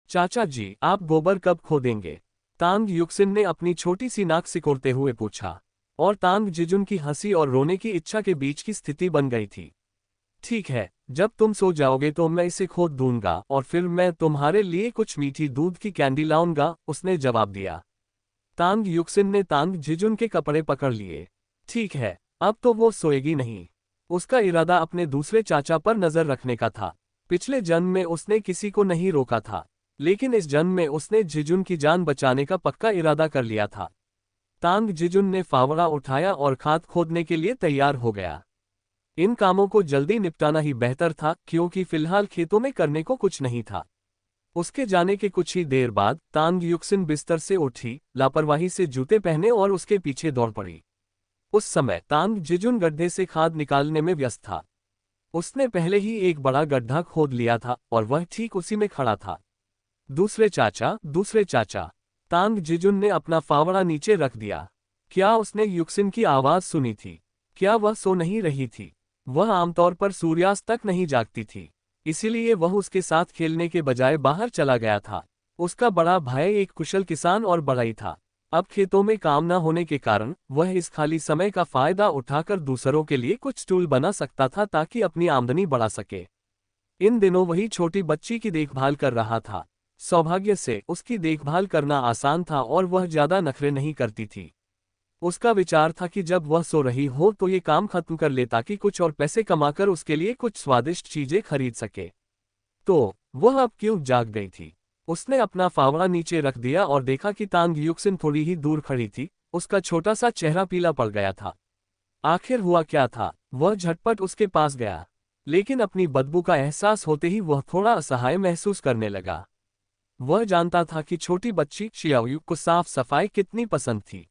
चाचा जी, आप गोबर कब खोदेंगे? तांग युक्सिन ने अपनी छोटी सी नाक सिकोड़ते हुए पूछा। और तांग जिजुन की हंसी और रोने की इच्छा के बीच की स्थिति बन गई थी। ठीक है, जब तुम सो जाओगे तो मैं इसे खोद दूंगा और फिर मैं तुम्हारे लिए कुछ मीठी दूध की कैंडी लाऊंगा, उसने जवाब दिया। तांग युक्सिन ने तांग जिजुन के कपड़े पकड़ लिए। ठीक है, अब तो वो सोएगी नहीं। उसका इरादा अपने दूसरे चाचा पर नजर रखने का था। पिछले जन्म में उसने किसी को नहीं रोका था, लेकिन इस जन्म में उसने जिजुन की जान बचाने का पक्का इरादा कर लिया था। तांग जिजुन ने फावड़ा उठाया और खाद खोदने के लिए तैयार हो गया। इन कामों को जल्दी निपटाना ही बेहतर था, क्योंकि फिलहाल खेतों में करने को कुछ नहीं था। उसके जाने के कुछ ही देर बाद तांग युक्सिन बिस्तर से उठी, लापरवाही से जूते पहने और उसके पीछे दौड़ पड़ी। उस समय तांग जिजुन गड्ढे से खाद निकालने में व्यस्त था। उसने पहले ही एक बड़ा गड्ढा खोद लिया था और वह ठीक उसी में खड़ा था। दूसरे चाचा, दूसरे चाचा। तांग जिजुन ने अपना फावड़ा नीचे रख दिया। क्या उसने युक्सिन की आवाज सुनी थी? क्या वह सो नहीं रही थी? वह आमतौर पर सूर्यास्त तक नहीं जागती थी, इसीलिए वह उसके साथ खेलने के बजाय बाहर चला गया था। उसका बड़ा भाई एक कुशल किसान और बढ़ई था। अब खेतों में काम न होने के कारण वह इस खाली समय का फायदा उठाकर दूसरों के लिए कुछ टूल बना सकता था ताकि अपनी आमदनी बढ़ा सके। इन दिनों वही छोटी बच्ची की देखभाल कर रहा था। सौभाग्य से उसकी देखभाल करना आसान था और वह ज्यादा नखरे नहीं करती थी। उसका विचार था कि जब वह सो रही हो तो ये काम खत्म कर ले ताकि कुछ और पैसे कमाकर उसके लिए कुछ स्वादिष्ट चीजें खरीद सके। तो वह अब क्यों जाग गई थी? उसने अपना फावड़ा नीचे रख दिया और देखा कि तांग युक्सिन थोड़ी ही दूर खड़ी थी। उसका छोटा सा चेहरा पीला पड़ गया था। आखिर हुआ क्या था? वह झटपट उसके पास गया, लेकिन अपनी बदबू का एहसास होते ही वह थोड़ा असहाय महसूस करने लगा। वह जानता था कि छोटी बच्ची शियाओयू को साफ सफाई कितनी पसंद थी।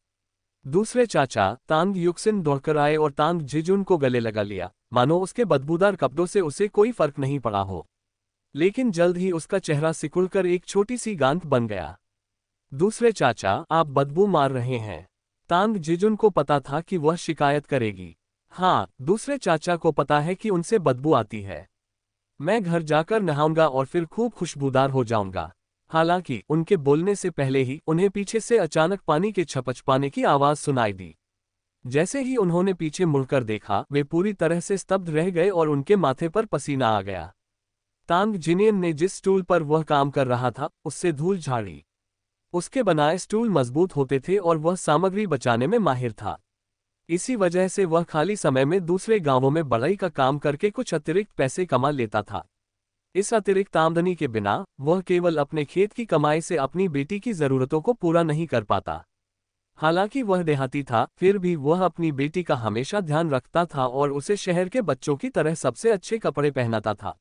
दूसरे चाचा तांग युक्सिन दौड़कर आए और तांग जिजुन को गले लगा लिया, मानो उसके बदबूदार कपड़ों से उसे कोई फर्क नहीं पड़ा हो। लेकिन जल्द ही उसका चेहरा सिकुड़कर एक छोटी सी गांठ बन गया। दूसरे चाचा, आप बदबू मार रहे हैं। तांग जिजुन को पता था कि वह शिकायत करेगी। हाँ, दूसरे चाचा को पता है कि उनसे बदबू आती है। मैं घर जाकर नहाऊंगा और फिर खूब खुशबूदार हो जाऊंगा। हालांकि उनके बोलने से पहले ही उन्हें पीछे से अचानक पानी के छपछपाने की आवाज सुनाई दी। जैसे ही उन्होंने पीछे मुड़कर देखा, वे पूरी तरह से स्तब्ध रह गए और उनके माथे पर पसीना आ गया। तांग जिनियन ने जिस स्टूल पर वह काम कर रहा था उससे धूल झाड़ी। उसके बनाए स्टूल मजबूत होते थे और वह सामग्री बचाने में माहिर था। इसी वजह से वह खाली समय में दूसरे गांवों में बढ़ई का काम करके कुछ अतिरिक्त पैसे कमा लेता था। इस अतिरिक्त आमदनी के बिना वह केवल अपने खेत की कमाई से अपनी बेटी की जरूरतों को पूरा नहीं कर पाता। हालांकि वह देहाती था, फिर भी वह अपनी बेटी का हमेशा ध्यान रखता था और उसे शहर के बच्चों की तरह सबसे अच्छे कपड़े पहनाता था।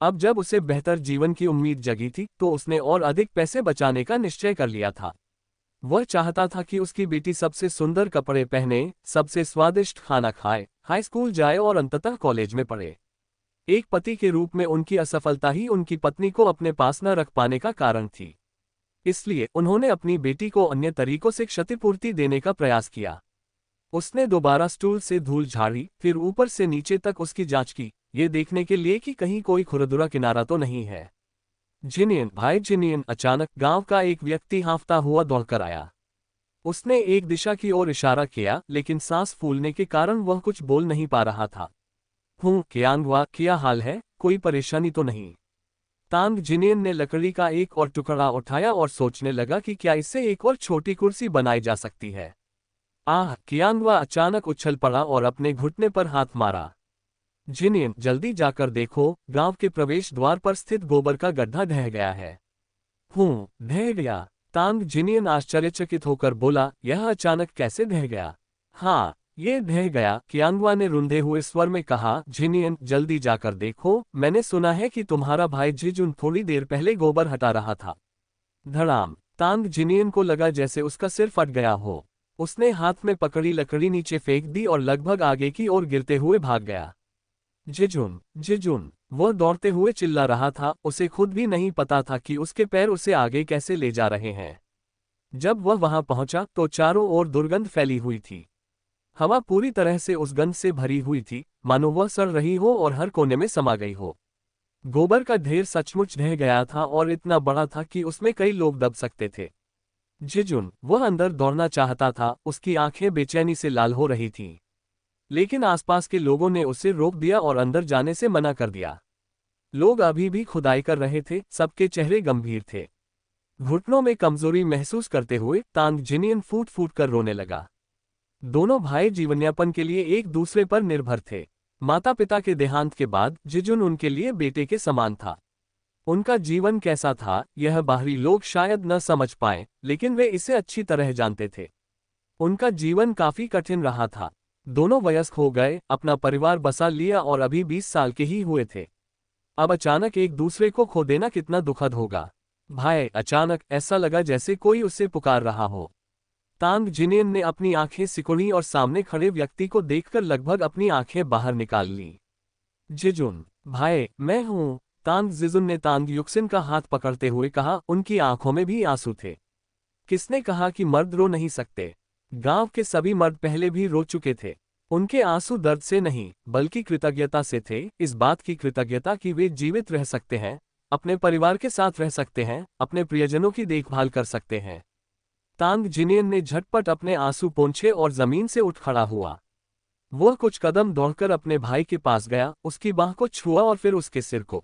अब जब उसे बेहतर जीवन की उम्मीद जगी थी तो उसने और अधिक पैसे बचाने का निश्चय कर लिया था। वह चाहता था कि उसकी बेटी सबसे सुंदर कपड़े पहने, सबसे स्वादिष्ट खाना खाए, हाई स्कूल जाए और अंततः कॉलेज में पढ़े। एक पति के रूप में उनकी असफलता ही उनकी पत्नी को अपने पास न रख पाने का कारण थी। इसलिए उन्होंने अपनी बेटी को अन्य तरीकों से क्षतिपूर्ति देने का प्रयास किया। उसने दोबारा स्टूल से धूल झाड़ी, फिर ऊपर से नीचे तक उसकी जांच की, ये देखने के लिए कि कहीं कोई खुरदुरा किनारा तो नहीं है। जिनियन भाई जिनियन, अचानक गांव का एक व्यक्ति हांफता हुआ दौड़कर आया। उसने एक दिशा की ओर इशारा किया, लेकिन सांस फूलने के कारण वह कुछ बोल नहीं पा रहा था। क्यांगवा, क्या हाल है? कोई परेशानी तो नहीं? तांग जिनियन ने लकड़ी का एक और टुकड़ा उठाया और सोचने लगा कि क्या इससे एक और छोटी कुर्सी बनाई जा सकती है। क्यांगवा अचानक उछल पड़ा और अपने घुटने पर हाथ मारा। जिनियन, जल्दी जाकर देखो, गांव के प्रवेश द्वार पर स्थित गोबर का गड्ढा ढह गया है। ढह गया? तांग जिनियन आश्चर्यचकित होकर बोला, यह अचानक कैसे ढह गया? हाँ, ये ढह गया, क्यांगवा ने रुंधे हुए स्वर में कहा। जिनियन, जल्दी जाकर देखो, मैंने सुना है कि तुम्हारा भाई जिजुन थोड़ी देर पहले गोबर हटा रहा था। धड़ाम! तांग जिनियन को लगा जैसे उसका सिर फट गया हो। उसने हाथ में पकड़ी लकड़ी नीचे फेंक दी और लगभग आगे की ओर गिरते हुए भाग गया। जिजुन, जिजुन! वह दौड़ते हुए चिल्ला रहा था, उसे खुद भी नहीं पता था कि उसके पैर उसे आगे कैसे ले जा रहे हैं। जब वह वहां पहुंचा तो चारों ओर दुर्गंध फैली हुई थी। हवा पूरी तरह से उस गंध से भरी हुई थी, मानो वह सड़ रही हो और हर कोने में समा गई हो। गोबर का ढेर सचमुच ढह गया था और इतना बड़ा था कि उसमें कई लोग दब सकते थे। जिजुन, वह अंदर दौड़ना चाहता था, उसकी आंखें बेचैनी से लाल हो रही थीं। लेकिन आसपास के लोगों ने उसे रोक दिया और अंदर जाने से मना कर दिया। लोग अभी भी खुदाई कर रहे थे, सबके चेहरे गंभीर थे। घुटनों में कमजोरी महसूस करते हुए तांग जिनियन फूट फूट कर रोने लगा। दोनों भाई जीवनयापन के लिए एक दूसरे पर निर्भर थे। माता पिता के देहांत के बाद जिजुन उनके लिए बेटे के समान था। उनका जीवन कैसा था, यह बाहरी लोग शायद न समझ पाए, लेकिन वे इसे अच्छी तरह जानते थे। उनका जीवन काफी कठिन रहा था। दोनों वयस्क हो गए, अपना परिवार बसा लिया और अभी 20 साल के ही हुए थे। अब अचानक एक दूसरे को खो देना कितना दुखद होगा। भाई, अचानक ऐसा लगा जैसे कोई उसे पुकार रहा हो। तांग जिनियन ने अपनी आंखें सिकुड़ी और सामने खड़े व्यक्ति को देखकर लगभग अपनी आंखें बाहर निकाल लीं। जिजुन, भाई, मैं हूं। तांग जिजुन ने तांग युक्सिन का हाथ पकड़ते हुए कहा, उनकी आंखों में भी आंसू थे। किसने कहा कि मर्द रो नहीं सकते? गांव के सभी मर्द पहले भी रो चुके थे। उनके आंसू दर्द से नहीं, बल्कि कृतज्ञता से थे, इस बात की कृतज्ञता कि वे जीवित रह सकते हैं, अपने परिवार के साथ रह सकते हैं, अपने प्रियजनों की देखभाल कर सकते हैं। तांग जिनियन ने झटपट अपने आंसू पोंछे और जमीन से उठ खड़ा हुआ। वह कुछ कदम दौड़कर अपने भाई के पास गया, उसकी बाह को छुआ और फिर उसके सिर को।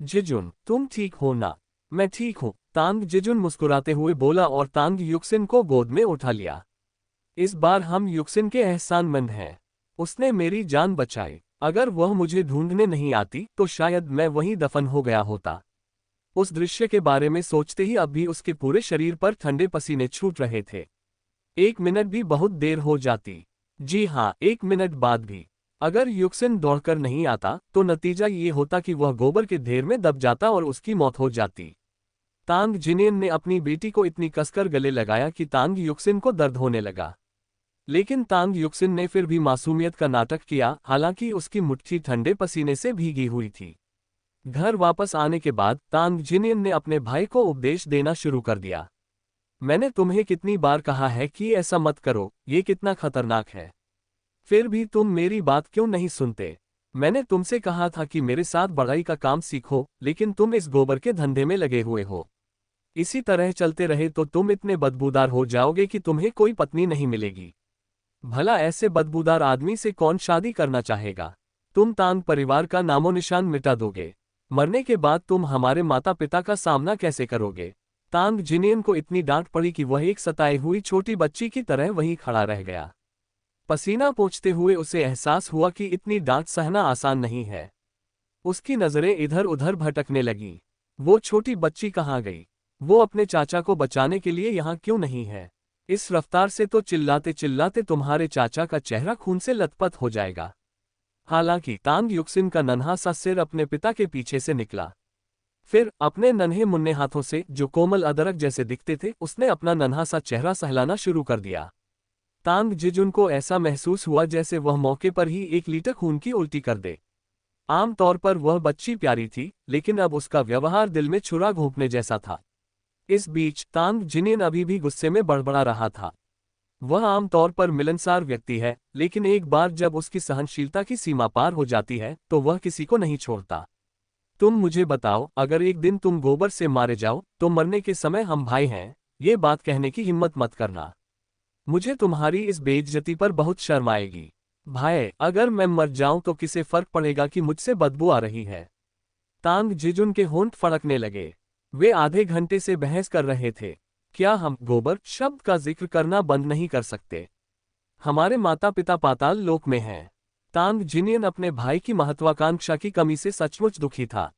जिजुन, तुम ठीक हो ना? मैं ठीक हूं, तांग जिजुन मुस्कुराते हुए बोला और तांग युक्सिन को गोद में उठा लिया। इस बार हम युक्सिन के एहसानमंद हैं। उसने मेरी जान बचाई। अगर वह मुझे ढूंढने नहीं आती तो शायद मैं वहीं दफन हो गया होता। उस दृश्य के बारे में सोचते ही अब भी उसके पूरे शरीर पर ठंडे पसीने छूट रहे थे। 1 मिनट भी बहुत देर हो जाती। जी हाँ, 1 मिनट बाद भी। अगर युक्सिन दौड़कर नहीं आता तो नतीजा ये होता कि वह गोबर के ढेर में दब जाता और उसकी मौत हो जाती। तांग जिनियन ने अपनी बेटी को इतनी कसकर गले लगाया कि तांग युक्सिन को दर्द होने लगा। लेकिन तांग युक्सिन ने फिर भी मासूमियत का नाटक किया, हालांकि उसकी मुट्ठी ठंडे पसीने से भीगी हुई थी। घर वापस आने के बाद तांग जिनियन ने अपने भाई को उपदेश देना शुरू कर दिया। मैंने तुम्हें कितनी बार कहा है कि ऐसा मत करो, ये कितना खतरनाक है। फिर भी तुम मेरी बात क्यों नहीं सुनते? मैंने तुमसे कहा था कि मेरे साथ बढ़ाई का काम सीखो, लेकिन तुम इस गोबर के धंधे में लगे हुए हो। इसी तरह चलते रहे तो तुम इतने बदबूदार हो जाओगे कि तुम्हें कोई पत्नी नहीं मिलेगी। भला ऐसे बदबूदार आदमी से कौन शादी करना चाहेगा? तुम तांग परिवार का नामो निशान मिटा दोगे। मरने के बाद तुम हमारे माता पिता का सामना कैसे करोगे? तांग जिनियन को इतनी डांट पड़ी कि वह एक सताई हुई छोटी बच्ची की तरह वहीं खड़ा रह गया। पसीना पोंछते हुए उसे एहसास हुआ कि इतनी डांट सहना आसान नहीं है। उसकी नजरें इधर उधर भटकने लगीं। वो छोटी बच्ची कहाँ गई? वो अपने चाचा को बचाने के लिए यहाँ क्यों नहीं है? इस रफ्तार से तो चिल्लाते चिल्लाते तुम्हारे चाचा का चेहरा खून से लथपथ हो जाएगा। हालांकि तांग युक्सिन का नन्हा सा सिर अपने पिता के पीछे से निकला। फिर अपने नन्हे मुन्ने हाथों से, जो कोमल अदरक जैसे दिखते थे, उसने अपना नन्हा सा चेहरा सहलाना शुरू कर दिया। तांग जिजुन को ऐसा महसूस हुआ जैसे वह मौके पर ही 1 लीटर खून की उल्टी कर दे। आम तौर पर वह बच्ची प्यारी थी, लेकिन अब उसका व्यवहार दिल में छुरा घोंपने जैसा था। इस बीच तांग जिनियन अभी भी गुस्से में बड़बड़ा रहा था। वह आमतौर पर मिलनसार व्यक्ति है, लेकिन एक बार जब उसकी सहनशीलता की सीमा पार हो जाती है तो वह किसी को नहीं छोड़ता। तुम मुझे बताओ, अगर एक दिन तुम गोबर से मारे जाओ तो मरने के समय हम भाई हैं, ये बात कहने की हिम्मत मत करना। मुझे तुम्हारी इस बेइज्जती पर बहुत शर्म आएगी। भाई, अगर मैं मर जाऊं तो किसे फर्क पड़ेगा कि मुझसे बदबू आ रही है? तांग जिजुन के होंठ फड़कने लगे। वे आधे घंटे से बहस कर रहे थे। क्या हम गोबर शब्द का जिक्र करना बंद नहीं कर सकते? हमारे माता पिता पाताल लोक में हैं। तांग जिनियन अपने भाई की महत्वाकांक्षा की कमी से सचमुच दुखी था।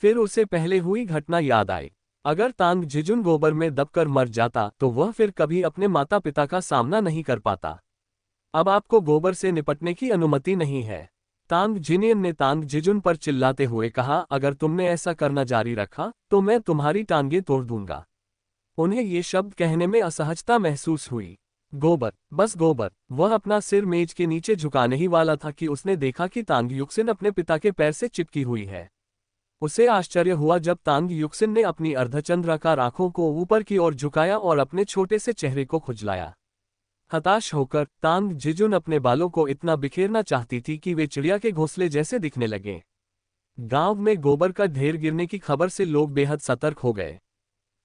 फिर उसे पहले हुई घटना याद आई। अगर तांग जिजुन गोबर में दबकर मर जाता तो वह फिर कभी अपने माता पिता का सामना नहीं कर पाता। अब आपको गोबर से निपटने की अनुमति नहीं है। तांग जिनियन ने तांग जिजुन पर चिल्लाते हुए कहा, अगर तुमने ऐसा करना जारी रखा तो मैं तुम्हारी टांगें तोड़ दूंगा। उन्हें ये शब्द कहने में असहजता महसूस हुई। गोबर, बस गोबर। वह अपना सिर मेज के नीचे झुकाने ही वाला था कि उसने देखा कि तांग युक्सिन अपने पिता के पैर से चिपकी हुई है। उसे आश्चर्य हुआ जब तांग युक्सिन ने अपनी अर्धचंद्राकार आंखों को ऊपर की ओर झुकाया और अपने छोटे से चेहरे को खुजलाया। हताश होकर तांग जिजुन अपने बालों को इतना बिखेरना चाहती थी कि वे चिड़िया के घोंसले जैसे दिखने लगे। गांव में गोबर का ढेर गिरने की खबर से लोग बेहद सतर्क हो गए।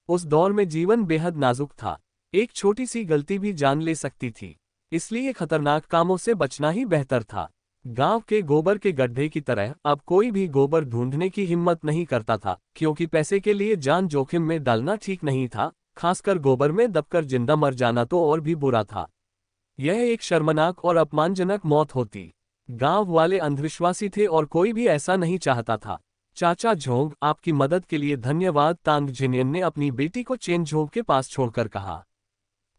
उस दौर में जीवन बेहद नाजुक था। एक छोटी सी गलती भी जान ले सकती थी, इसलिए खतरनाक कामों से बचना ही बेहतर था। गांव के गोबर के गड्ढे की तरह अब कोई भी गोबर ढूंढने की हिम्मत नहीं करता था, क्योंकि पैसे के लिए जान जोखिम में डालना ठीक नहीं था। खासकर गोबर में दबकर जिंदा मर जाना तो और भी बुरा था। यह एक शर्मनाक और अपमानजनक मौत होती। गांव वाले अंधविश्वासी थे और कोई भी ऐसा नहीं चाहता था। चाचा झोंग, आपकी मदद के लिए धन्यवाद, तांग जिनियन ने अपनी बेटी को चेन झोंग के पास छोड़कर कहा।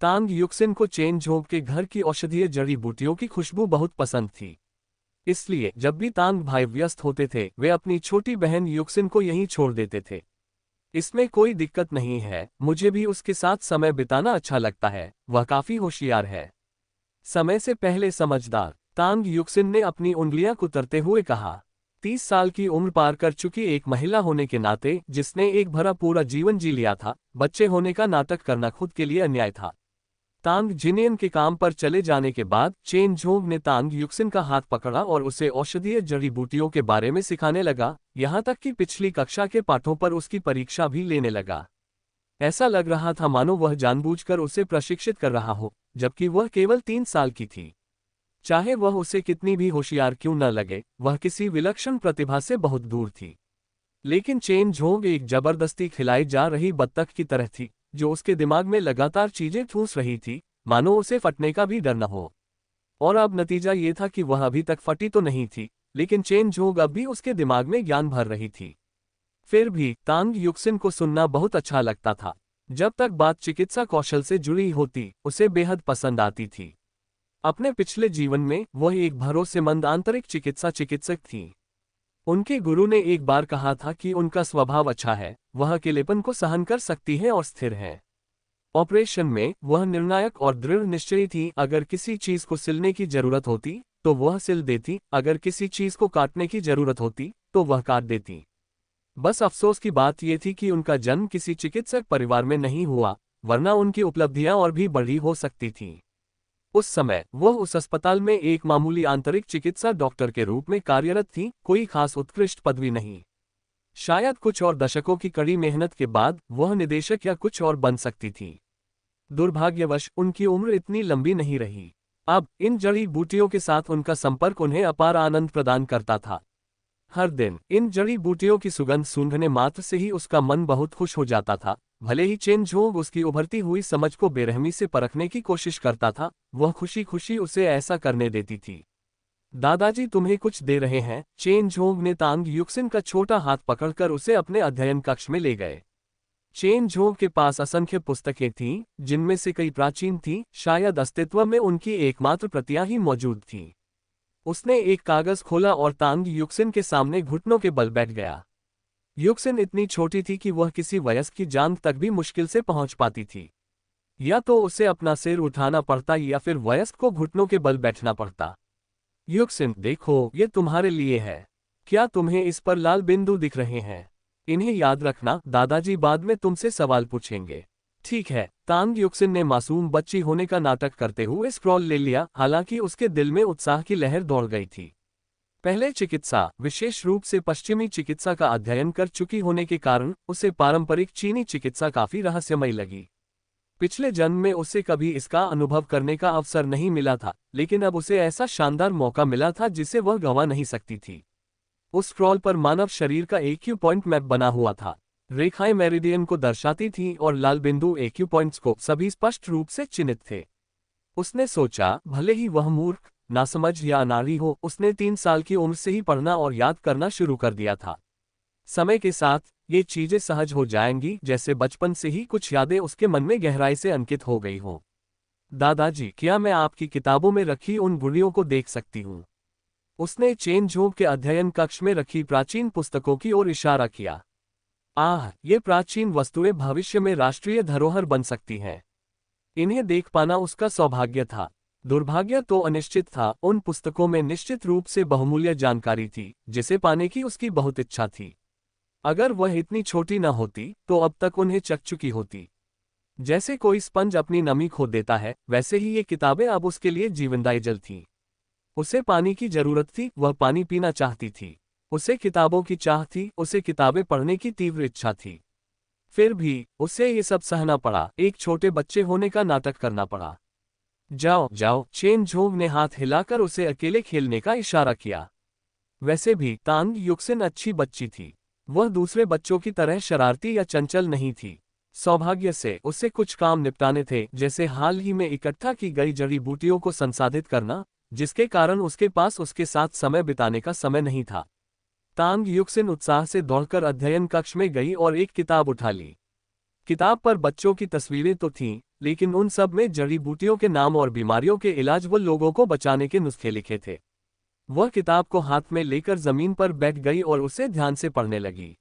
तांग युक्सिन को चेन झोंग के घर की औषधीय जड़ी बूटियों की खुशबू बहुत पसंद थी। इसलिए जब भी तांग भाई व्यस्त होते थे, वे अपनी छोटी बहन युक्सिन को यहीं छोड़ देते थे। इसमें कोई दिक्कत नहीं है, मुझे भी उसके साथ समय बिताना अच्छा लगता है, वह काफी होशियार है। समय से पहले समझदार, तांग युक्सिन ने अपनी उंगलियां कुतरते हुए कहा। 30 साल की उम्र पार कर चुकी एक महिला होने के नाते, जिसने एक भरा पूरा जीवन जी लिया था, बच्चे होने का नाटक करना खुद के लिए अन्याय था। तांग जिनियन के काम पर चले जाने के बाद चेन झोंग ने तांग युक्सिन का हाथ पकड़ा और उसे औषधीय जड़ी बूटियों के बारे में सिखाने लगा, यहाँ तक कि पिछली कक्षा के पाठों पर उसकी परीक्षा भी लेने लगा। ऐसा लग रहा था मानो वह जानबूझकर उसे प्रशिक्षित कर रहा हो, जबकि वह केवल 3 साल की थी। चाहे वह उसे कितनी भी होशियार क्यों न लगे, वह किसी विलक्षण प्रतिभा से बहुत दूर थी। लेकिन चेन झोंग एक जबरदस्ती खिलाई जा रही बत्तख की तरह थी, जो उसके दिमाग में लगातार चीजें ठूंस रही थी, मानो उसे फटने का भी डर न हो। और अब नतीजा ये था कि वह अभी तक फटी तो नहीं थी, लेकिन चेन झोंग अब भी उसके दिमाग में ज्ञान भर रही थी। फिर भी तांग युक्सिन को सुनना बहुत अच्छा लगता था। जब तक बात चिकित्सा कौशल से जुड़ी होती, उसे बेहद पसंद आती थी। अपने पिछले जीवन में वह एक भरोसेमंद आंतरिक चिकित्सक थी। उनके गुरु ने एक बार कहा था कि उनका स्वभाव अच्छा है, वह अकेलेपन को सहन कर सकती है और स्थिर है। ऑपरेशन में वह निर्णायक और दृढ़ निश्चयी थी। अगर किसी चीज को सिलने की जरूरत होती तो वह सिल देती, अगर किसी चीज को काटने की जरूरत होती तो वह काट देती। बस अफसोस की बात यह थी कि उनका जन्म किसी चिकित्सक परिवार में नहीं हुआ, वरना उनकी उपलब्धियां और भी बड़ी हो सकती थीं। उस समय वह उस अस्पताल में एक मामूली आंतरिक चिकित्सा डॉक्टर के रूप में कार्यरत थी, कोई खास उत्कृष्ट पदवी नहीं। शायद कुछ और दशकों की कड़ी मेहनत के बाद वह निदेशक या कुछ और बन सकती थी। दुर्भाग्यवश उनकी उम्र इतनी लंबी नहीं रही। अब इन जड़ी बूटियों के साथ उनका संपर्क उन्हें अपार आनंद प्रदान करता था। हर दिन इन जड़ी बूटियों की सुगंध सूंघने मात्र से ही उसका मन बहुत खुश हो जाता था। भले ही चेन झोंग उसकी उभरती हुई समझ को बेरहमी से परखने की कोशिश करता था, वह खुशी खुशी उसे ऐसा करने देती थी। दादाजी तुम्हें कुछ दे रहे हैं, चेन झोंग ने तांग युक्सिन का छोटा हाथ पकड़कर उसे अपने अध्ययन कक्ष में ले गए। चेन झोंग के पास असंख्य पुस्तकें थीं, जिनमें से कई प्राचीन थीं, शायद अस्तित्व में उनकी एकमात्र प्रतियां ही मौजूद थीं। उसने एक कागज खोला और तांग युक्सिन के सामने घुटनों के बल बैठ गया। युक्सिन इतनी छोटी थी कि वह किसी वयस्क की जांघ तक भी मुश्किल से पहुंच पाती थी। या तो उसे अपना सिर उठाना पड़ता या फिर वयस्क को घुटनों के बल बैठना पड़ता। युक्सिन, देखो, ये तुम्हारे लिए है। क्या तुम्हें इस पर लाल बिंदु दिख रहे हैं? इन्हें याद रखना, दादाजी बाद में तुमसे सवाल पूछेंगे। ठीक है। तांग युक्सिन ने मासूम बच्ची होने का नाटक करते हुए स्क्रॉल ले लिया, हालांकि उसके दिल में उत्साह की लहर दौड़ गई थी। पहले चिकित्सा, विशेष रूप से पश्चिमी चिकित्सा का अध्ययन कर चुकी होने के कारण उसे पारंपरिक चीनी चिकित्सा काफी रहस्यमयी लगी। पिछले जन्म में उसे कभी इसका अनुभव करने का अवसर नहीं मिला था, लेकिन अब उसे ऐसा शानदार मौका मिला था जिसे वह गंवा नहीं सकती थी। उस स्क्रॉल पर मानव शरीर का एक्यू पॉइंट मैप बना हुआ था। रेखाएं मेरिडियन को दर्शाती थीं और लाल बिंदु एक्यू पॉइंट्स को, सभी स्पष्ट रूप से चिन्हित थे। उसने सोचा, भले ही वह मूर्ख, नासमझ या अनाड़ी हो, उसने 3 साल की उम्र से ही पढ़ना और याद करना शुरू कर दिया था। समय के साथ ये चीजें सहज हो जाएंगी, जैसे बचपन से ही कुछ यादें उसके मन में गहराई से अंकित हो गई हों। दादाजी, क्या मैं आपकी किताबों में रखी उन गुड़ियों को देख सकती हूँ? उसने चेन झोंग के अध्ययन कक्ष में रखी प्राचीन पुस्तकों की ओर इशारा किया। आह, ये प्राचीन वस्तुएं भविष्य में राष्ट्रीय धरोहर बन सकती हैं। इन्हें देख पाना उसका सौभाग्य था। दुर्भाग्य तो अनिश्चित था, उन पुस्तकों में निश्चित रूप से बहुमूल्य जानकारी थी, जिसे पाने की उसकी बहुत इच्छा थी। अगर वह इतनी छोटी न होती, तो अब तक उन्हें चख चुकी होती। जैसे कोई स्पंज अपनी नमी खो देता है, वैसे ही ये किताबें अब उसके लिए जीवनदायी जल थीं। उसे पानी की जरूरत थी, वह पानी पीना चाहती थी। उसे किताबों की चाह थी, उसे किताबें पढ़ने की तीव्र इच्छा थी। फिर भी उसे ये सब सहना पड़ा, एक छोटे बच्चे होने का नाटक करना पड़ा। जाओ जाओ, चेन झोंग ने हाथ हिलाकर उसे अकेले खेलने का इशारा किया। वैसे भी तांग युक्सिन अच्छी बच्ची थी। वह दूसरे बच्चों की तरह शरारती या चंचल नहीं थी। सौभाग्य से उसे कुछ काम निपटाने थे, जैसे हाल ही में इकट्ठा की गई जड़ी बूटियों को संसाधित करना, जिसके कारण उसके पास उसके साथ समय बिताने का समय नहीं था। तांग युक्सिन उत्साह से दौड़कर अध्ययन कक्ष में गई और एक किताब उठा ली। किताब पर बच्चों की तस्वीरें तो थीं, लेकिन उन सब में जड़ी बूटियों के नाम और बीमारियों के इलाज व लोगों को बचाने के नुस्खे लिखे थे। वह किताब को हाथ में लेकर जमीन पर बैठ गई और उसे ध्यान से पढ़ने लगी।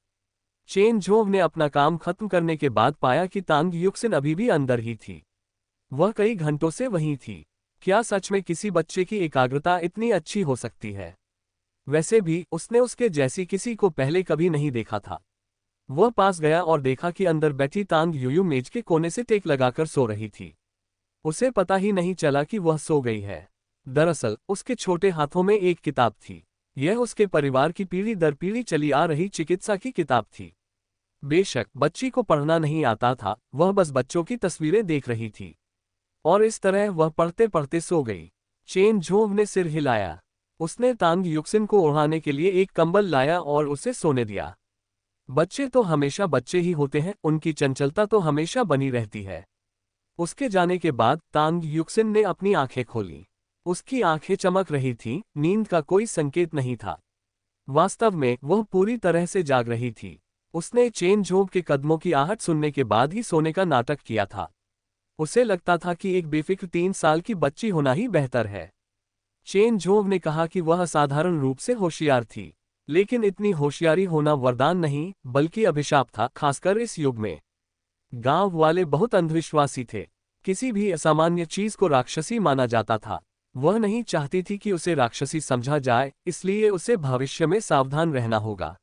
चेन झोंग ने अपना काम खत्म करने के बाद पाया कि तांग युक्सिन अभी भी अंदर ही थी। वह कई घंटों से वहीं थी। क्या सच में किसी बच्चे की एकाग्रता इतनी अच्छी हो सकती है? वैसे भी उसने उसके जैसी किसी को पहले कभी नहीं देखा था। वह पास गया और देखा कि अंदर बैठी तांग युयु मेज के कोने से टेक लगाकर सो रही थी। उसे पता ही नहीं चला कि वह सो गई है। दरअसल उसके छोटे हाथों में एक किताब थी। यह उसके परिवार की पीढ़ी दर पीढ़ी चली आ रही चिकित्सा की किताब थी। बेशक बच्ची को पढ़ना नहीं आता था, वह बस बच्चों की तस्वीरें देख रही थी। और इस तरह वह पढ़ते पढ़ते सो गई। चेन झोंग ने सिर हिलाया। उसने तांग युक्सिन को ओढ़ाने के लिए एक कंबल लाया और उसे सोने दिया। बच्चे तो हमेशा बच्चे ही होते हैं, उनकी चंचलता तो हमेशा बनी रहती है। उसके जाने के बाद तांग युक्सिन ने अपनी आंखें खोली। उसकी आंखें चमक रही थीं, नींद का कोई संकेत नहीं था। वास्तव में वह पूरी तरह से जाग रही थी। उसने चेन झोंग के कदमों की आहट सुनने के बाद ही सोने का नाटक किया था। उसे लगता था कि एक बेफिक्र 3 साल की बच्ची होना ही बेहतर है। चेन झोंग ने कहा कि वह असाधारण रूप से होशियार थी, लेकिन इतनी होशियारी होना वरदान नहीं बल्कि अभिशाप था, खासकर इस युग में। गांव वाले बहुत अंधविश्वासी थे। किसी भी असामान्य चीज को राक्षसी माना जाता था। वह नहीं चाहती थी कि उसे राक्षसी समझा जाए, इसलिए उसे भविष्य में सावधान रहना होगा।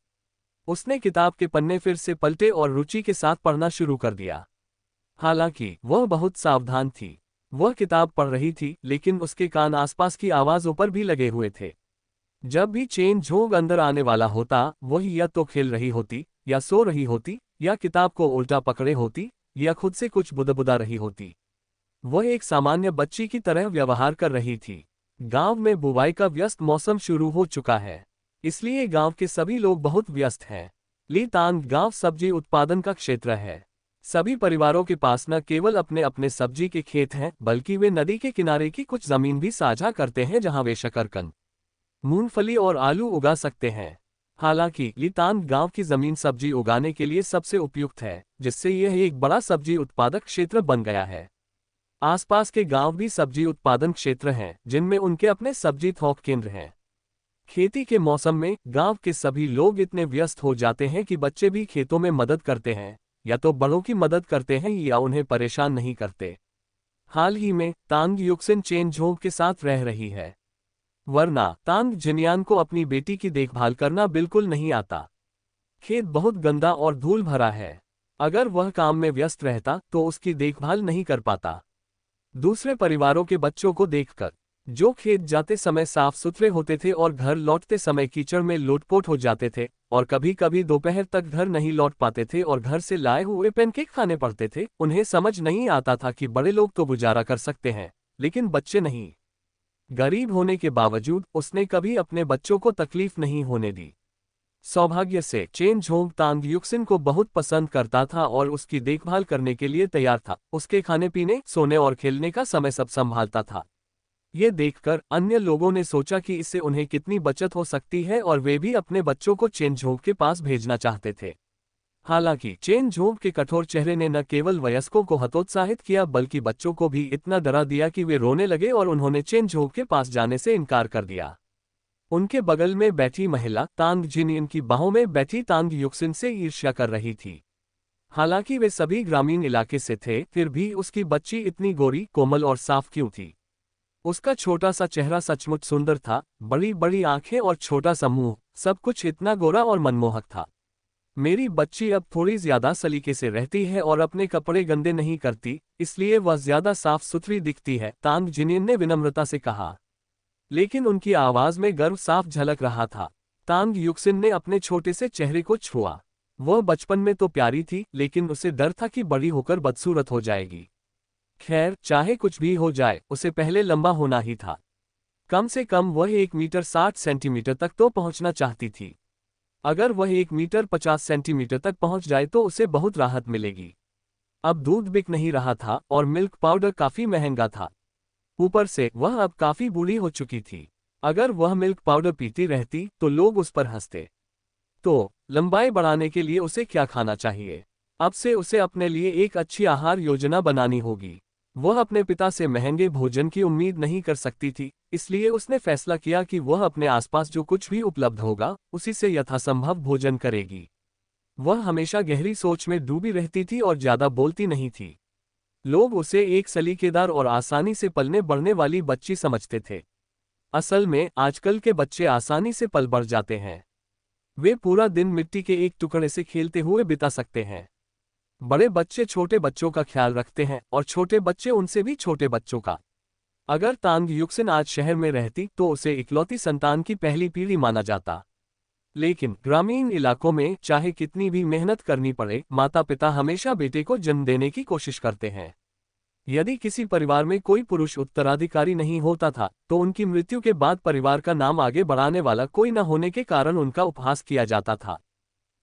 उसने किताब के पन्ने फिर से पलटे और रुचि के साथ पढ़ना शुरू कर दिया। हालांकि वह बहुत सावधान थी। वह किताब पढ़ रही थी, लेकिन उसके कान आसपास की आवाजों पर भी लगे हुए थे। जब भी चेन झोंग अंदर आने वाला होता, वह या तो खेल रही होती, या सो रही होती, या किताब को उल्टा पकड़े होती, या खुद से कुछ बुदबुदा रही होती। वह एक सामान्य बच्ची की तरह व्यवहार कर रही थी। गांव में बुवाई का व्यस्त मौसम शुरू हो चुका है, इसलिए गांव के सभी लोग बहुत व्यस्त हैं। ली तांग गांव सब्जी उत्पादन का क्षेत्र है। सभी परिवारों के पास न केवल अपने अपने सब्जी के खेत हैं, बल्कि वे नदी के किनारे की कुछ जमीन भी साझा करते हैं, जहां वे शकरकंद, मूंगफली और आलू उगा सकते हैं। हालांकि लितांग गांव की जमीन सब्जी उगाने के लिए सबसे उपयुक्त है, जिससे यह एक बड़ा सब्जी उत्पादक क्षेत्र बन गया है। आसपास के गांव भी सब्जी उत्पादन क्षेत्र हैं, जिनमें उनके अपने सब्जी थोक केंद्र हैं। खेती के मौसम में गांव के सभी लोग इतने व्यस्त हो जाते हैं कि बच्चे भी खेतों में मदद करते हैं, या तो बड़ों की मदद करते हैं या उन्हें परेशान नहीं करते। हाल ही में तांग युक्सिन चेन झोंग के साथ रह रही है, वरना तांग जिनियान को अपनी बेटी की देखभाल करना बिल्कुल नहीं आता। खेत बहुत गंदा और धूल भरा है। अगर वह काम में व्यस्त रहता तो उसकी देखभाल नहीं कर पाता। दूसरे परिवारों के बच्चों को देखकर, जो खेत जाते समय साफ सुथरे होते थे और घर लौटते समय कीचड़ में लोटपोट हो जाते थे, और कभी कभी दोपहर तक घर नहीं लौट पाते थे और घर से लाए हुए पैनकेक खाने पड़ते थे, उन्हें समझ नहीं आता था कि बड़े लोग तो गुजारा कर सकते हैं, लेकिन बच्चे नहीं। गरीब होने के बावजूद उसने कभी अपने बच्चों को तकलीफ नहीं होने दी। सौभाग्य से चेन झोंग तांग युक्सिन को बहुत पसंद करता था और उसकी देखभाल करने के लिए तैयार था। उसके खाने पीने, सोने और खेलने का समय सब संभालता था। ये देखकर अन्य लोगों ने सोचा कि इससे उन्हें कितनी बचत हो सकती है, और वे भी अपने बच्चों को चेन झोंग के पास भेजना चाहते थे। हालांकि चेन झोंग के कठोर चेहरे ने न केवल वयस्कों को हतोत्साहित किया, बल्कि बच्चों को भी इतना डरा दिया कि वे रोने लगे और उन्होंने चेन झोंग के पास जाने से इनकार कर दिया। उनके बगल में बैठी महिला तांग जिनियन की बाहों में बैठी तांग युक्सिन से ईर्ष्या कर रही थी। हालांकि वे सभी ग्रामीण इलाके से थे, फिर भी उसकी बच्ची इतनी गोरी, कोमल और साफ क्यों थी? उसका छोटा सा चेहरा सचमुच सुंदर था, बड़ी बड़ी आंखें और छोटा सा मुंह, सब कुछ इतना गोरा और मनमोहक था। मेरी बच्ची अब थोड़ी ज्यादा सलीके से रहती है और अपने कपड़े गंदे नहीं करती, इसलिए वह ज्यादा साफ सुथरी दिखती है, तांग जिनियन ने विनम्रता से कहा। लेकिन उनकी आवाज में गर्व साफ झलक रहा था। तांग युक्सिन ने अपने छोटे से चेहरे को छुआ। वह बचपन में तो प्यारी थी, लेकिन उसे डर था कि बड़ी होकर बदसूरत हो जाएगी। खैर, चाहे कुछ भी हो जाए, उसे पहले लंबा होना ही था। कम से कम वह 1 मीटर 60 सेंटीमीटर तक तो पहुंचना चाहती थी। अगर वह 1 मीटर 50 सेंटीमीटर तक पहुंच जाए तो उसे बहुत राहत मिलेगी। अब दूध बिक नहीं रहा था और मिल्क पाउडर काफी महंगा था। ऊपर से वह अब काफी बूढ़ी हो चुकी थी। अगर वह मिल्क पाउडर पीती रहती तो लोग उस पर हंसते। तो लंबाई बढ़ाने के लिए उसे क्या खाना चाहिए? अब से उसे अपने लिए एक अच्छी आहार योजना बनानी होगी। वह अपने पिता से महंगे भोजन की उम्मीद नहीं कर सकती थी, इसलिए उसने फैसला किया कि वह अपने आसपास जो कुछ भी उपलब्ध होगा उसी से यथासंभव भोजन करेगी। वह हमेशा गहरी सोच में डूबी रहती थी और ज्यादा बोलती नहीं थी। लोग उसे एक सलीकेदार और आसानी से पलने बढ़ने वाली बच्ची समझते थे। असल में आजकल के बच्चे आसानी से पल बढ़ जाते हैं। वे पूरा दिन मिट्टी के एक टुकड़े से खेलते हुए बिता सकते हैं। बड़े बच्चे छोटे बच्चों का ख्याल रखते हैं और छोटे बच्चे उनसे भी छोटे बच्चों का। अगर तांग युक्सिन आज शहर में रहती तो उसे इकलौती संतान की पहली पीढ़ी माना जाता। लेकिन ग्रामीण इलाकों में चाहे कितनी भी मेहनत करनी पड़े, माता पिता हमेशा बेटे को जन्म देने की कोशिश करते हैं। यदि किसी परिवार में कोई पुरुष उत्तराधिकारी नहीं होता था तो उनकी मृत्यु के बाद परिवार का नाम आगे बढ़ाने वाला कोई न होने के कारण उनका उपहास किया जाता था।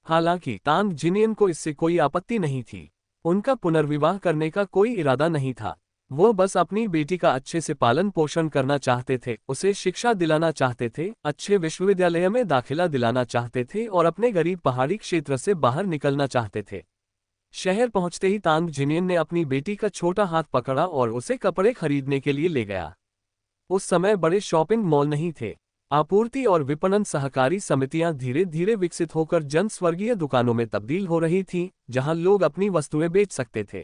हालांकि तांग जिनियन को इससे कोई आपत्ति नहीं थी। उनका पुनर्विवाह करने का कोई इरादा नहीं था। वो बस अपनी बेटी का अच्छे से पालन पोषण करना चाहते थे, उसे शिक्षा दिलाना चाहते थे, अच्छे विश्वविद्यालय में दाखिला दिलाना चाहते थे और अपने गरीब पहाड़ी क्षेत्र से बाहर निकलना चाहते थे। शहर पहुंचते ही तांग जिनियन ने अपनी बेटी का छोटा हाथ पकड़ा और उसे कपड़े खरीदने के लिए ले गया। उस समय बड़े शॉपिंग मॉल नहीं थे। आपूर्ति और विपणन सहकारी समितियां धीरे धीरे विकसित होकर जनस्वर्गीय दुकानों में तब्दील हो रही थीं, जहां लोग अपनी वस्तुएं बेच सकते थे।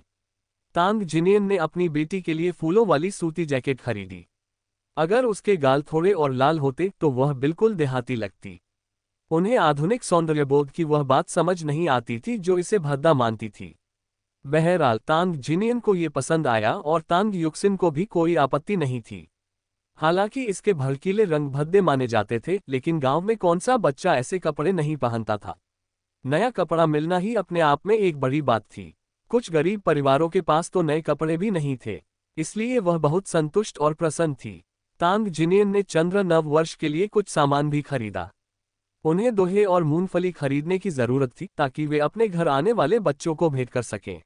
तांग जिनियन ने अपनी बेटी के लिए फूलों वाली सूती जैकेट खरीदी। अगर उसके गाल थोड़े और लाल होते तो वह बिल्कुल देहाती लगती। उन्हें आधुनिक सौंदर्यबोध की वह बात समझ नहीं आती थी जो इसे भद्दा मानती थी। बहरहाल तांग जिनियन को ये पसंद आया और तांग युक्सिन को भी कोई आपत्ति नहीं थी। हालांकि इसके भड़कीले रंग भद्दे माने जाते थे, लेकिन गांव में कौन सा बच्चा ऐसे कपड़े नहीं पहनता था। नया कपड़ा मिलना ही अपने आप में एक बड़ी बात थी। कुछ गरीब परिवारों के पास तो नए कपड़े भी नहीं थे, इसलिए वह बहुत संतुष्ट और प्रसन्न थी। तांग जिनियन ने चंद्र नव वर्ष के लिए कुछ सामान भी खरीदा। उन्हें दोहे और मूंगफली खरीदने की जरूरत थी ताकि वे अपने घर आने वाले बच्चों को भेंट कर सकें।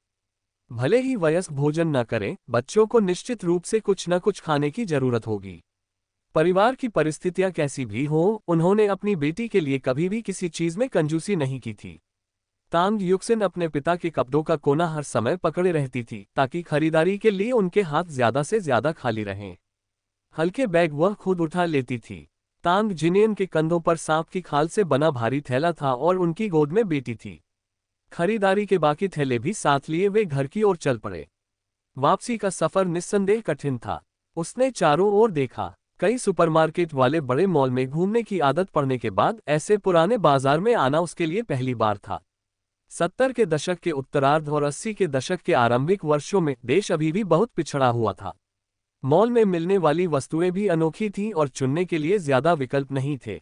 भले ही वयस्क भोजन न करें, बच्चों को निश्चित रूप से कुछ न कुछ खाने की जरूरत होगी। परिवार की परिस्थितियां कैसी भी हों, उन्होंने अपनी बेटी के लिए कभी भी किसी चीज में कंजूसी नहीं की थी। तांग युक्सिन अपने पिता के कपड़ों का कोना हर समय पकड़े रहती थी ताकि खरीदारी के लिए उनके हाथ ज्यादा से ज्यादा खाली रहें। हल्के बैग वह खुद उठा लेती थी। तांग जिनियन के कंधों पर सांप की खाल से बना भारी थैला था और उनकी गोद में बेटी थी। खरीदारी के बाकी थैले भी साथ लिए वे घर की ओर चल पड़े। वापसी का सफर निस्संदेह कठिन था। उसने चारों ओर देखा। कई सुपरमार्केट वाले बड़े मॉल में घूमने की आदत पड़ने के बाद ऐसे पुराने बाजार में आना उसके लिए पहली बार था। 70 के दशक के उत्तरार्ध और 80 के दशक के आरंभिक वर्षों में देश अभी भी बहुत पिछड़ा हुआ था। मॉल में मिलने वाली वस्तुएं भी अनोखी थीं और चुनने के लिए ज्यादा विकल्प नहीं थे।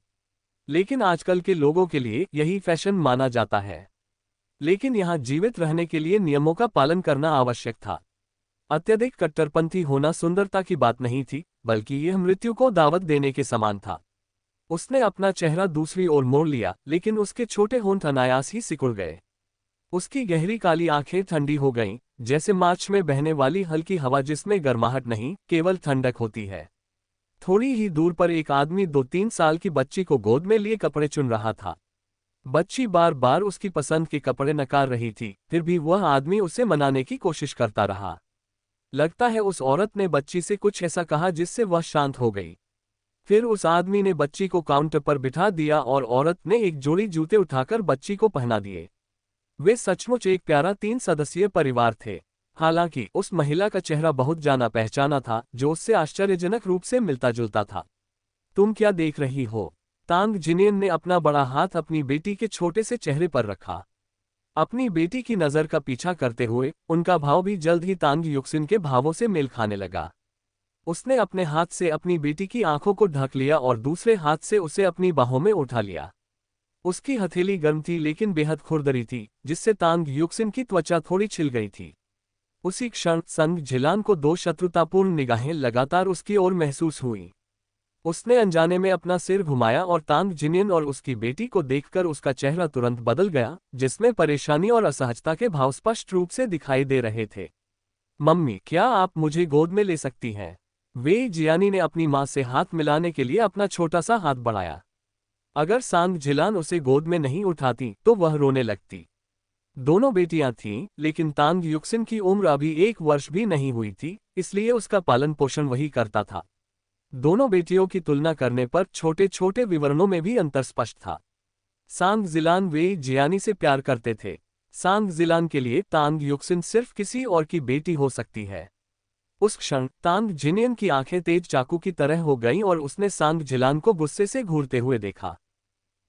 लेकिन आजकल के लोगों के लिए यही फैशन माना जाता है। लेकिन यहाँ जीवित रहने के लिए नियमों का पालन करना आवश्यक था। अत्यधिक कट्टरपंथी होना सुंदरता की बात नहीं थी, बल्कि यह मृत्यु को दावत देने के समान था। उसने अपना चेहरा दूसरी ओर मोड़ लिया, लेकिन उसके छोटे होंठ अनायास ही सिकुड़ गए। उसकी गहरी काली आंखें ठंडी हो गईं, जैसे मार्च में बहने वाली हल्की हवा जिसमें गर्माहट नहीं, केवल ठंडक होती है। थोड़ी ही दूर पर एक आदमी 2-3 साल की बच्ची को गोद में लिए कपड़े चुन रहा था। बच्ची बार बार उसकी पसंद के कपड़े नकार रही थी, फिर भी वह आदमी उसे मनाने की कोशिश करता रहा। लगता है उस औरत ने बच्ची से कुछ ऐसा कहा जिससे वह शांत हो गई। फिर उस आदमी ने बच्ची को काउंटर पर बिठा दिया और औरत ने एक जोड़ी जूते उठाकर बच्ची को पहना दिए। वे सचमुच एक प्यारा 3 सदस्यीय परिवार थे। हालांकि उस महिला का चेहरा बहुत जाना पहचाना था, जो उससे आश्चर्यजनक रूप से मिलता जुलता था। तुम क्या देख रही हो? तांग जिनियन ने अपना बड़ा हाथ अपनी बेटी के छोटे से चेहरे पर रखा। अपनी बेटी की नज़र का पीछा करते हुए उनका भाव भी जल्द ही तांग युक्सिन के भावों से मेल खाने लगा। उसने अपने हाथ से अपनी बेटी की आंखों को ढक लिया और दूसरे हाथ से उसे अपनी बाहों में उठा लिया। उसकी हथेली गर्म थी लेकिन बेहद खुरदरी थी, जिससे तांग युक्सिन की त्वचा थोड़ी छिल गई थी। उसी क्षण संग जिलान को दो शत्रुतापूर्ण निगाहें लगातार उसकी ओर महसूस हुई। उसने अनजाने में अपना सिर घुमाया और तांग जिनियन और उसकी बेटी को देखकर उसका चेहरा तुरंत बदल गया, जिसमें परेशानी और असहजता के भाव स्पष्ट रूप से दिखाई दे रहे थे। मम्मी, क्या आप मुझे गोद में ले सकती हैं? वे जियानी ने अपनी मां से हाथ मिलाने के लिए अपना छोटा सा हाथ बढ़ाया। अगर सांग जिलान उसे गोद में नहीं उठाती तो वह रोने लगती। दोनों बेटियां थीं, लेकिन तांग युक्सिन की उम्र अभी 1 वर्ष भी नहीं हुई थी, इसलिए उसका पालन पोषण वही करता था। दोनों बेटियों की तुलना करने पर छोटे छोटे विवरणों में भी अंतर स्पष्ट था। सांग जिलान वे जियानी से प्यार करते थे। सांग जिलान के लिए तांग युक्सिन सिर्फ किसी और की बेटी हो सकती है। उस क्षण तांग जिनियन की आंखें तेज चाकू की तरह हो गईं और उसने सांग जिलान को गुस्से से घूरते हुए देखा।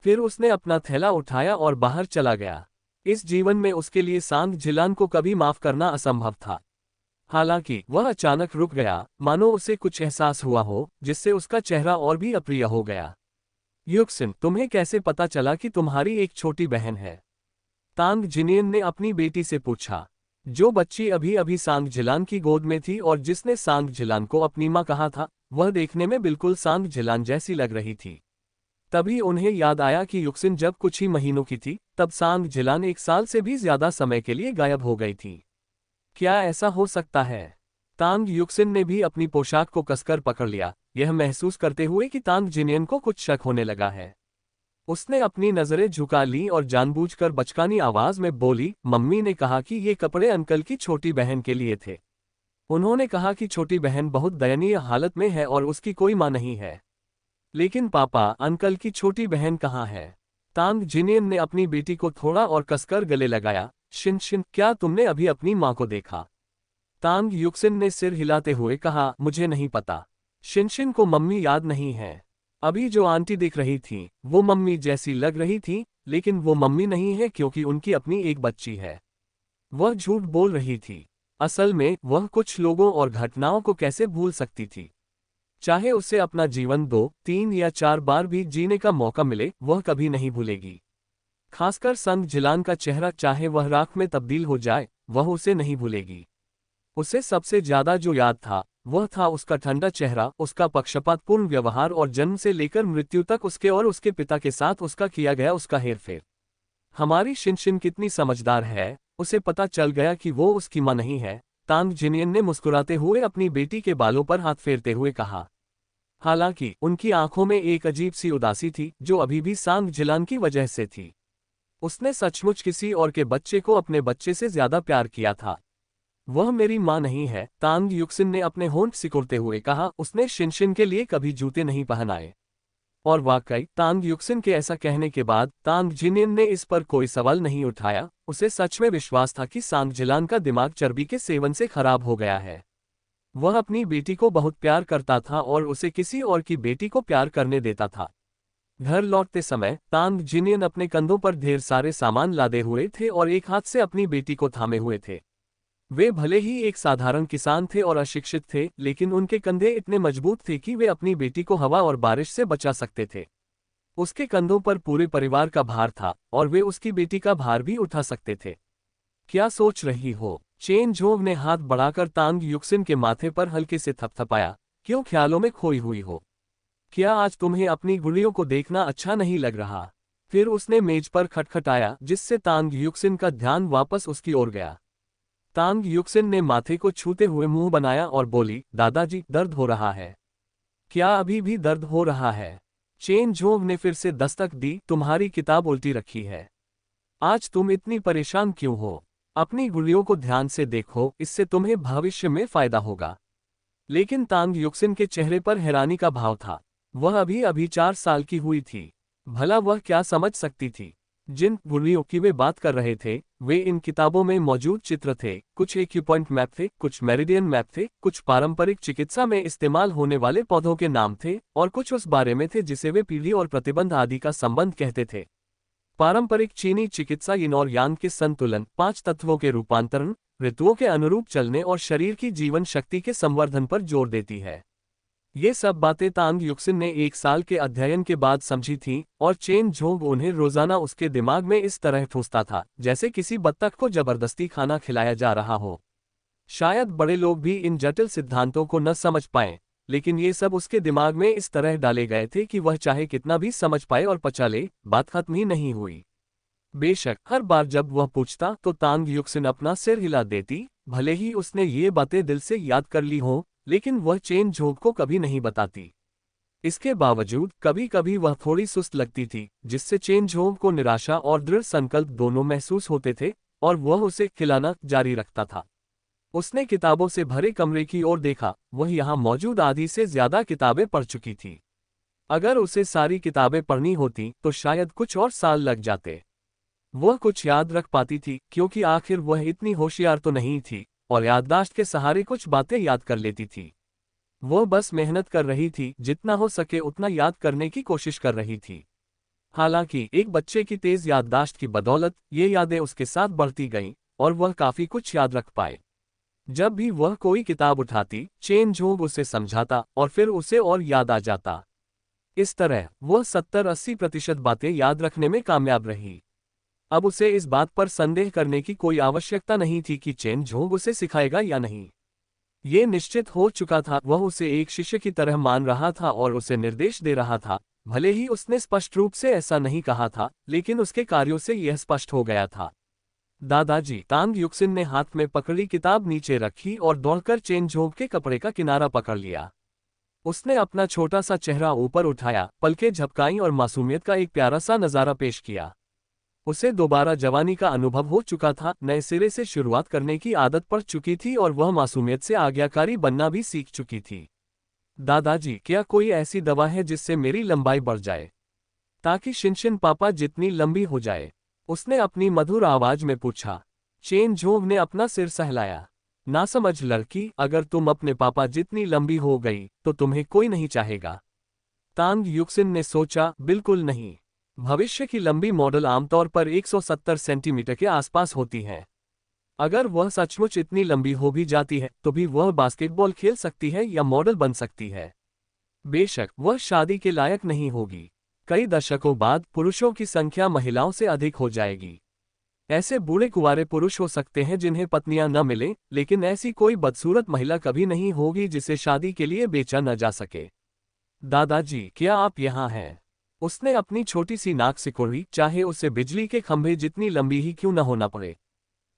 फिर उसने अपना थैला उठाया और बाहर चला गया। इस जीवन में उसके लिए सांग जिलान को कभी माफ करना असंभव था। हालांकि वह अचानक रुक गया, मानो उसे कुछ एहसास हुआ हो, जिससे उसका चेहरा और भी अप्रिय हो गया। युक्सिन, तुम्हें कैसे पता चला कि तुम्हारी एक छोटी बहन है? तांग जिनियन ने अपनी बेटी से पूछा, जो बच्ची अभी अभी सांग जिलान की गोद में थी और जिसने सांग जिलान को अपनी मां कहा था। वह देखने में बिल्कुल सांग जिलान जैसी लग रही थी। तभी उन्हें याद आया कि युक्सिन जब कुछ ही महीनों की थी, तब सांग जिलान 1 साल से भी ज्यादा समय के लिए गायब हो गई थी। क्या ऐसा हो सकता है? तांग युक्सिन ने भी अपनी पोशाक को कसकर पकड़ लिया, यह महसूस करते हुए कि तांग जिनियन को कुछ शक होने लगा है। उसने अपनी नजरें झुका लीं और जानबूझकर बचकानी आवाज में बोली, मम्मी ने कहा कि ये कपड़े अंकल की छोटी बहन के लिए थे। उन्होंने कहा कि छोटी बहन बहुत दयनीय हालत में है और उसकी कोई मां नहीं है। लेकिन पापा, अंकल की छोटी बहन कहाँ है? तांग जिनियन ने अपनी बेटी को थोड़ा और कसकर गले लगाया। शिनशिन, क्या तुमने अभी अपनी मां को देखा? तांग युक्सिन ने सिर हिलाते हुए कहा, मुझे नहीं पता। शिनशिन को मम्मी याद नहीं है। अभी जो आंटी दिख रही थी, वो मम्मी जैसी लग रही थी, लेकिन वो मम्मी नहीं है क्योंकि उनकी अपनी एक बच्ची है। वह झूठ बोल रही थी। असल में वह कुछ लोगों और घटनाओं को कैसे भूल सकती थी? चाहे उसे अपना जीवन 2, 3 या 4 बार भी जीने का मौका मिले, वह कभी नहीं भूलेगी। खासकर संग जिलान का चेहरा, चाहे वह राख में तब्दील हो जाए, वह उसे नहीं भूलेगी। उसे सबसे ज्यादा जो याद था, वह था उसका ठंडा चेहरा, उसका पक्षपातपूर्ण व्यवहार और जन्म से लेकर मृत्यु तक उसके और उसके पिता के साथ उसका किया गया उसका हेरफेर। हमारी शिनशिन कितनी समझदार है, उसे पता चल गया कि वो उसकी मां नहीं है। तांग जिनियन ने मुस्कुराते हुए अपनी बेटी के बालों पर हाथ फेरते हुए कहा। हालांकि उनकी आंखों में एक अजीब सी उदासी थी, जो अभी भी सांग जिलान की वजह से थी। उसने सचमुच किसी और के बच्चे को अपने बच्चे से ज्यादा प्यार किया था। वह मेरी मां नहीं है, तांग युक्सिन ने अपने होंठ सिकुड़ते हुए कहा। उसने शिनशिन के लिए कभी जूते नहीं पहनाए। और वाकई तांग युक्सिन के ऐसा कहने के बाद तांग जिनियन ने इस पर कोई सवाल नहीं उठाया। उसे सच में विश्वास था कि सांग जिलान का दिमाग चर्बी के सेवन से खराब हो गया है। वह अपनी बेटी को बहुत प्यार करता था और उसे किसी और की बेटी को प्यार करने देता था। घर लौटते समय तांग जिनियन अपने कंधों पर ढेर सारे सामान लादे हुए थे और एक हाथ से अपनी बेटी को थामे हुए थे। वे भले ही एक साधारण किसान थे और अशिक्षित थे, लेकिन उनके कंधे इतने मजबूत थे कि वे अपनी बेटी को हवा और बारिश से बचा सकते थे। उसके कंधों पर पूरे परिवार का भार था और वे उसकी बेटी का भार भी उठा सकते थे। क्या सोच रही हो? चेन जोंग ने हाथ बढ़ाकर तांग युक्सिन के माथे पर हल्के से थपथपाया। क्यों ख्यालों में खोई हुई हो? क्या आज तुम्हें अपनी गुड़ियों को देखना अच्छा नहीं लग रहा? फिर उसने मेज पर खटखटाया, जिससे तांग युक्सिन का ध्यान वापस उसकी ओर गया। तांग युक्सिन ने माथे को छूते हुए मुंह बनाया और बोली, दादाजी, दर्द हो रहा है? क्या अभी भी दर्द हो रहा है? चेन जोंग ने फिर से दस्तक दी, तुम्हारी किताब उल्टी रखी है। आज तुम इतनी परेशान क्यों हो? अपनी गुड़ियों को ध्यान से देखो, इससे तुम्हें भविष्य में फायदा होगा। लेकिन तांग युक्सिन के चेहरे पर हैरानी का भाव था। वह अभी अभी 4 साल की हुई थी। भला वह क्या समझ सकती थी? जिन गुड़ियों की वे बात कर रहे थे, वे इन किताबों में मौजूद चित्र थे। कुछ एक्यूपॉइंट मैप थे, कुछ मेरिडियन मैप थे, कुछ पारंपरिक चिकित्सा में इस्तेमाल होने वाले पौधों के नाम थे, और कुछ उस बारे में थे जिसे वे पीढ़ी और प्रतिबंध आदि का संबंध कहते थे। पारंपरिक चीनी चिकित्सा यिन और यांग के संतुलन, 5 तत्वों के रूपांतरण, ऋतुओं के अनुरूप चलने और शरीर की जीवन शक्ति के संवर्धन पर जोर देती है। ये सब बातें तांग युक्सिन ने 1 साल के अध्ययन के बाद समझी थीं, और चेन झोंग उन्हें रोजाना उसके दिमाग में इस तरह ठूंसता था जैसे किसी बत्तख को जबरदस्ती खाना खिलाया जा रहा हो। शायद बड़े लोग भी इन जटिल सिद्धांतों को न समझ पाएं, लेकिन ये सब उसके दिमाग में इस तरह डाले गए थे कि वह चाहे कितना भी समझ पाए और पचा ले, बात खत्म ही नहीं हुई। बेशक हर बार जब वह पूछता तो तांग युक्सिन अपना सिर हिला देती, भले ही उसने ये बातें दिल से याद कर ली हों, लेकिन वह चेन झोंग को कभी नहीं बताती। इसके बावजूद कभी कभी वह थोड़ी सुस्त लगती थी, जिससे चेन झोंग को निराशा और दृढ़ संकल्प दोनों महसूस होते थे, और वह उसे खिलाना जारी रखता था। उसने किताबों से भरे कमरे की ओर देखा, वह यहाँ मौजूद आधी से ज्यादा किताबें पढ़ चुकी थी। अगर उसे सारी किताबें पढ़नी होती तो शायद कुछ और साल लग जाते। वह कुछ याद रख पाती थी, क्योंकि आखिर वह इतनी होशियार तो नहीं थी, और याददाश्त के सहारे कुछ बातें याद कर लेती थी। वह बस मेहनत कर रही थी, जितना हो सके उतना याद करने की कोशिश कर रही थी। हालांकि एक बच्चे की तेज याददाश्त की बदौलत ये यादें उसके साथ बढ़ती गईं, और वह काफी कुछ याद रख पाए। जब भी वह कोई किताब उठाती, चेन झोंग उसे समझाता और फिर उसे और याद आ जाता। इस तरह वह 70-80% बातें याद रखने में कामयाब रही। अब उसे इस बात पर संदेह करने की कोई आवश्यकता नहीं थी कि चेन झोंग उसे सिखाएगा या नहीं। ये निश्चित हो चुका था, वह उसे एक शिष्य की तरह मान रहा था और उसे निर्देश दे रहा था। भले ही उसने स्पष्ट रूप से ऐसा नहीं कहा था, लेकिन उसके कार्यों से यह स्पष्ट हो गया था। दादाजी, तांग युक्सिन ने हाथ में पकड़ी किताब नीचे रखी और दौड़कर चेन झोंग के कपड़े का किनारा पकड़ लिया। उसने अपना छोटा सा चेहरा ऊपर उठाया, पलकें झपकाईं और मासूमियत का एक प्यारा सा नजारा पेश किया। उसे दोबारा जवानी का अनुभव हो चुका था, नए सिरे से शुरुआत करने की आदत पड़ चुकी थी और वह मासूमियत से आज्ञाकारी बनना भी सीख चुकी थी। दादाजी, क्या कोई ऐसी दवा है जिससे मेरी लंबाई बढ़ जाए, ताकि शिनशिन पापा जितनी लंबी हो जाए? उसने अपनी मधुर आवाज में पूछा। चेन झोंग ने अपना सिर सहलाया। नासमझ लड़की, अगर तुम अपने पापा जितनी लंबी हो गई तो तुम्हें कोई नहीं चाहेगा। तांग युक्सिन ने सोचा, बिल्कुल नहीं। भविष्य की लंबी मॉडल आमतौर पर 170 सेंटीमीटर के आसपास होती हैं। अगर वह सचमुच इतनी लंबी हो भी जाती है तो भी वह बास्केटबॉल खेल सकती है या मॉडल बन सकती है। बेशक वह शादी के लायक नहीं होगी। कई दशकों बाद पुरुषों की संख्या महिलाओं से अधिक हो जाएगी। ऐसे बूढ़े कुंवारे पुरुष हो सकते हैं जिन्हें पत्नियां न मिलें, लेकिन ऐसी कोई बदसूरत महिला कभी नहीं होगी जिसे शादी के लिए बेचा न जा सके। दादाजी, क्या आप यहाँ हैं? उसने अपनी छोटी सी नाक सिकोड़ी, चाहे उसे बिजली के खंभे जितनी लंबी ही क्यों न होना पड़े।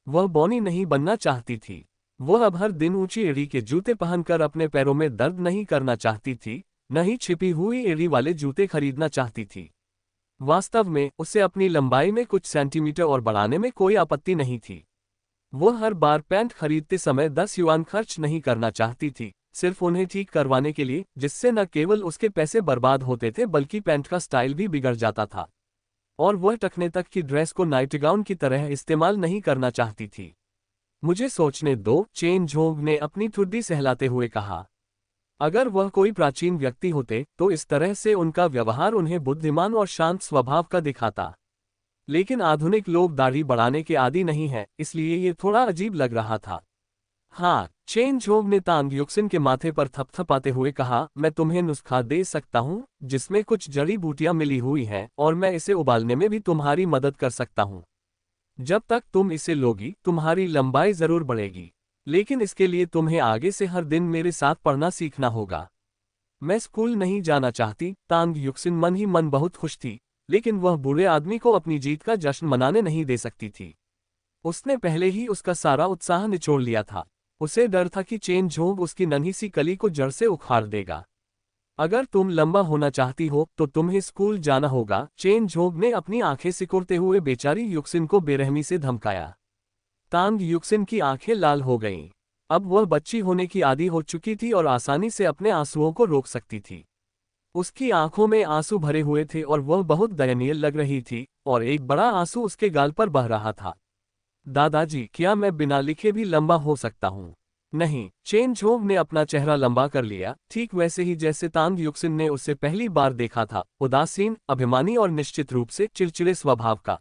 वह बौनी नहीं बनना चाहती थी। वह अब हर दिन ऊंची एड़ी के जूते पहनकर अपने पैरों में दर्द नहीं करना चाहती थी, न ही छिपी हुई एड़ी वाले जूते खरीदना चाहती थी। वास्तव में उसे अपनी लंबाई में कुछ सेंटीमीटर और बढ़ाने में कोई आपत्ति नहीं थी। वह हर बार पैंट खरीदते समय 10 युआन खर्च नहीं करना चाहती थी, सिर्फ उन्हें ठीक करवाने के लिए, जिससे न केवल उसके पैसे बर्बाद होते थे बल्कि पैंट का स्टाइल भी बिगड़ जाता था। और वह टखने तक की ड्रेस को नाइटगाउन की तरह इस्तेमाल नहीं करना चाहती थी। मुझे सोचने दो, चेन झोंग ने अपनी ठुड्डी सहलाते हुए कहा। अगर वह कोई प्राचीन व्यक्ति होते तो इस तरह से उनका व्यवहार उन्हें बुद्धिमान और शांत स्वभाव का दिखाता। लेकिन आधुनिक लोग दाढ़ी बढ़ाने के आदी नहीं हैं, इसलिए ये थोड़ा अजीब लग रहा था। हाँ, चेन झोंग ने तांग युक्सिन के माथे पर थपथपाते हुए कहा, मैं तुम्हें नुस्खा दे सकता हूँ जिसमें कुछ जड़ी बूटियां मिली हुई हैं, और मैं इसे उबालने में भी तुम्हारी मदद कर सकता हूँ। जब तक तुम इसे लोगी तुम्हारी लंबाई जरूर बढ़ेगी, लेकिन इसके लिए तुम्हें आगे से हर दिन मेरे साथ पढ़ना सीखना होगा। मैं स्कूल नहीं जाना चाहती। तांग युक्सिन मन ही मन बहुत खुश थी, लेकिन वह बूढ़े आदमी को अपनी जीत का जश्न मनाने नहीं दे सकती थी। उसने पहले ही उसका सारा उत्साह निचोड़ लिया था। उसे डर था कि चेन झोंग उसकी नन्ही सी कली को जड़ से उखाड़ देगा। अगर तुम लंबा होना चाहती हो तो तुम्हें स्कूल जाना होगा, चेन झोंग ने अपनी आंखें सिकुड़ते हुए बेचारी युक्सिन को बेरहमी से धमकाया। तांग युक्सिन की आंखें लाल हो गईं। अब वह बच्ची होने की आदी हो चुकी थी और आसानी से अपने आंसुओं को रोक सकती थी। उसकी आंखों में आंसू भरे हुए थे और वह बहुत दयनीय लग रही थी, और एक बड़ा आंसू उसके गाल पर बह रहा था। दादाजी, क्या मैं बिना लिखे भी लंबा हो सकता हूँ? नहीं, चेन झोंग ने अपना चेहरा लंबा कर लिया, ठीक वैसे ही जैसे तांग युक्सिन ने उसे पहली बार देखा था, उदासीन, अभिमानी और निश्चित रूप से चिड़चिड़े स्वभाव का।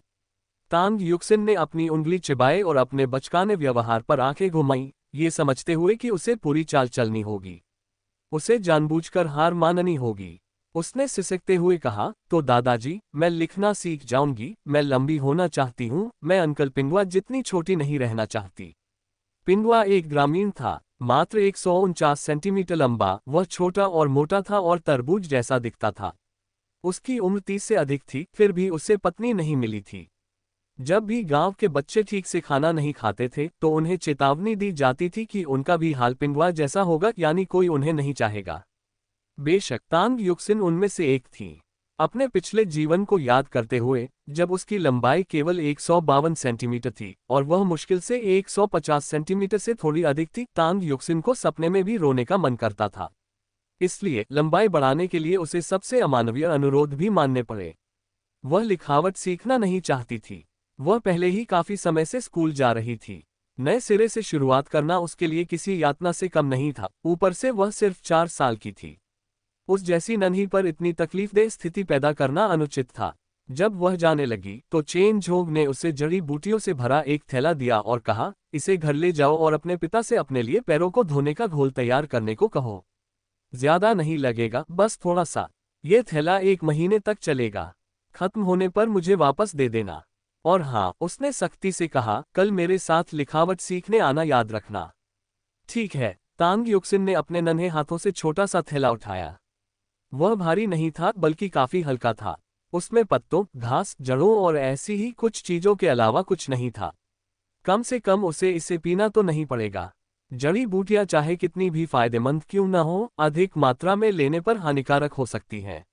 तांग युक्सिन ने अपनी उंगली चिबाए और अपने बचकाने व्यवहार पर आंखें घुमाईं, ये समझते हुए कि उसे पूरी चाल चलनी होगी। उसे जानबूझकर हार माननी होगी। उसने सिसकते हुए कहा, तो दादाजी, मैं लिखना सीख जाऊंगी, मैं लंबी होना चाहती हूँ, मैं अंकल पिंगुआ जितनी छोटी नहीं रहना चाहती। पिंगुआ एक ग्रामीण था, मात्र 149 सेंटीमीटर लंबा। वह छोटा और मोटा था और तरबूज जैसा दिखता था। उसकी उम्र 30 से अधिक थी, फिर भी उसे पत्नी नहीं मिली थी। जब भी गांव के बच्चे ठीक से खाना नहीं खाते थे तो उन्हें चेतावनी दी जाती थी कि उनका भी हाल पिंगुआ जैसा होगा, यानी कोई उन्हें नहीं चाहेगा। बेशक तांग युक्सिन उनमें से एक थी। अपने पिछले जीवन को याद करते हुए, जब उसकी लंबाई केवल 152 सेंटीमीटर थी और वह मुश्किल से 150 सेंटीमीटर से थोड़ी अधिक थी, तांग युक्सिन को सपने में भी रोने का मन करता था। इसलिए लंबाई बढ़ाने के लिए उसे सबसे अमानवीय अनुरोध भी मानने पड़े। वह लिखावट सीखना नहीं चाहती थी। वह पहले ही काफी समय से स्कूल जा रही थी। नए सिरे से शुरुआत करना उसके लिए किसी यातना से कम नहीं था। ऊपर से वह सिर्फ 4 साल की थी। उस जैसी नन्ही पर इतनी तकलीफदेह स्थिति पैदा करना अनुचित था। जब वह जाने लगी तो चेन झोंग ने उसे जड़ी बूटियों से भरा एक थैला दिया और कहा, इसे घर ले जाओ और अपने पिता से अपने लिए पैरों को धोने का घोल तैयार करने को कहो। ज्यादा नहीं लगेगा, बस थोड़ा सा। ये थैला 1 महीने तक चलेगा। खत्म होने पर मुझे वापस दे देना। और हाँ, उसने सख्ती से कहा, कल मेरे साथ लिखावट सीखने आना याद रखना। ठीक है। तांग युक्सिन ने अपने नन्हे हाथों से छोटा सा थैला उठाया। वह भारी नहीं था, बल्कि काफी हल्का था। उसमें पत्तों, घास, जड़ों और ऐसी ही कुछ चीजों के अलावा कुछ नहीं था। कम से कम उसे इसे पीना तो नहीं पड़ेगा। जड़ी बूटियां चाहे कितनी भी फायदेमंद क्यों न हो, अधिक मात्रा में लेने पर हानिकारक हो सकती हैं।